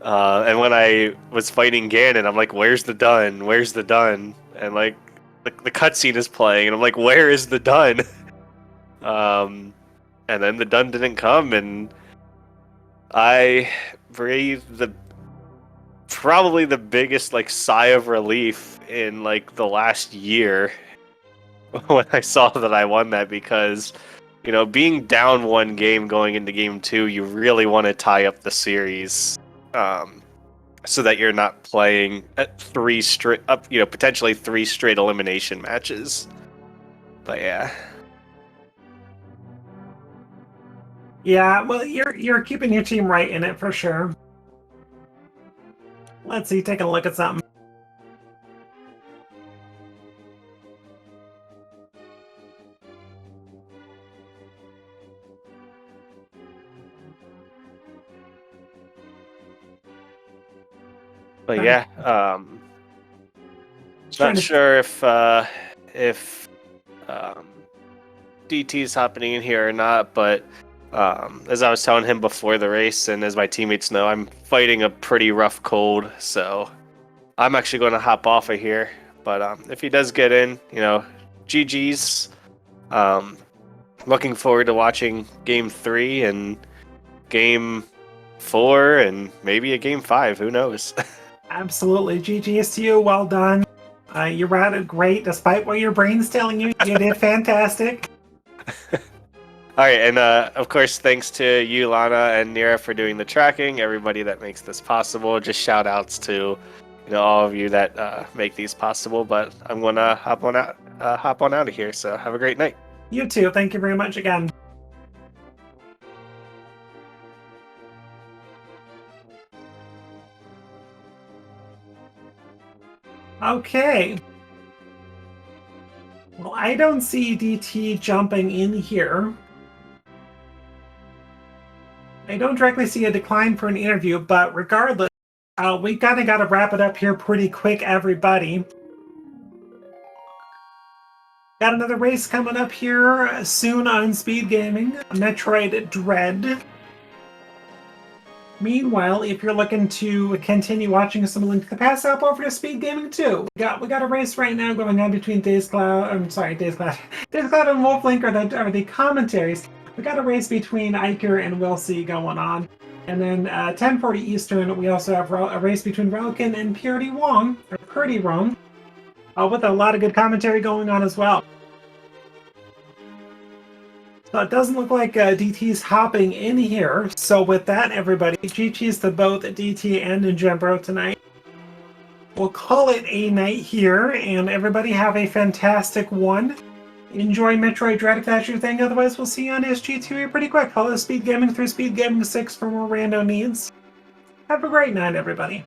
And when I was fighting Ganon, I'm like, where's the done? Where's the done? And like the cutscene is playing, and I'm like, where is the done? And then the done didn't come, and I breathed probably the biggest like sigh of relief in like the last year when I saw that I won that, because, you know, being down one game going into game 2, you really want to tie up the series, so that you're not playing at potentially 3 straight elimination matches. But yeah. Yeah, well, you're keeping your team right in it for sure. Let's see, take a look at something. But yeah, not sure if DT's happening in here or not, but as I was telling him before the race, and as my teammates know, I'm fighting a pretty rough cold, so I'm actually going to hop off of here. But if he does get in, you know, GG's. Looking forward to watching Game 3 and Game 4 and maybe a Game 5. Who knows? Absolutely. GG's to you. Well done. You routed great, despite what your brain's telling you. You did fantastic. All right, and of course, thanks to you, Lana, and Nira for doing the tracking. Everybody that makes this possible. Just shout outs to, you know, all of you that make these possible. But I'm gonna hop on out of here. So have a great night. You too. Thank you very much again. Okay. Well, I don't see DT jumping in here. I don't directly see a decline for an interview, but regardless, we kind of got to wrap it up here pretty quick, everybody. Got another race coming up here soon on SpeedGaming, Metroid Dread. Meanwhile, if you're looking to continue watching some Link to the Past, hop over to SpeedGaming too. We got a race right now going on between Days Cloud and Wolflink are the commentaries. We got a race between Iker and Will C going on. And then 10:40 Eastern, we also have a race between Relkin and Purity Wong, with a lot of good commentary going on as well. So it doesn't look like DT's hopping in here. So with that, everybody, GG's to both DT and Ninjambro tonight. We'll call it a night here, and everybody have a fantastic one. Enjoy Metroid Dread if that's your thing. Otherwise, we'll see you on SG2 here pretty quick. Follow SpeedGaming through SpeedGaming 6 for more rando needs. Have a great night, everybody.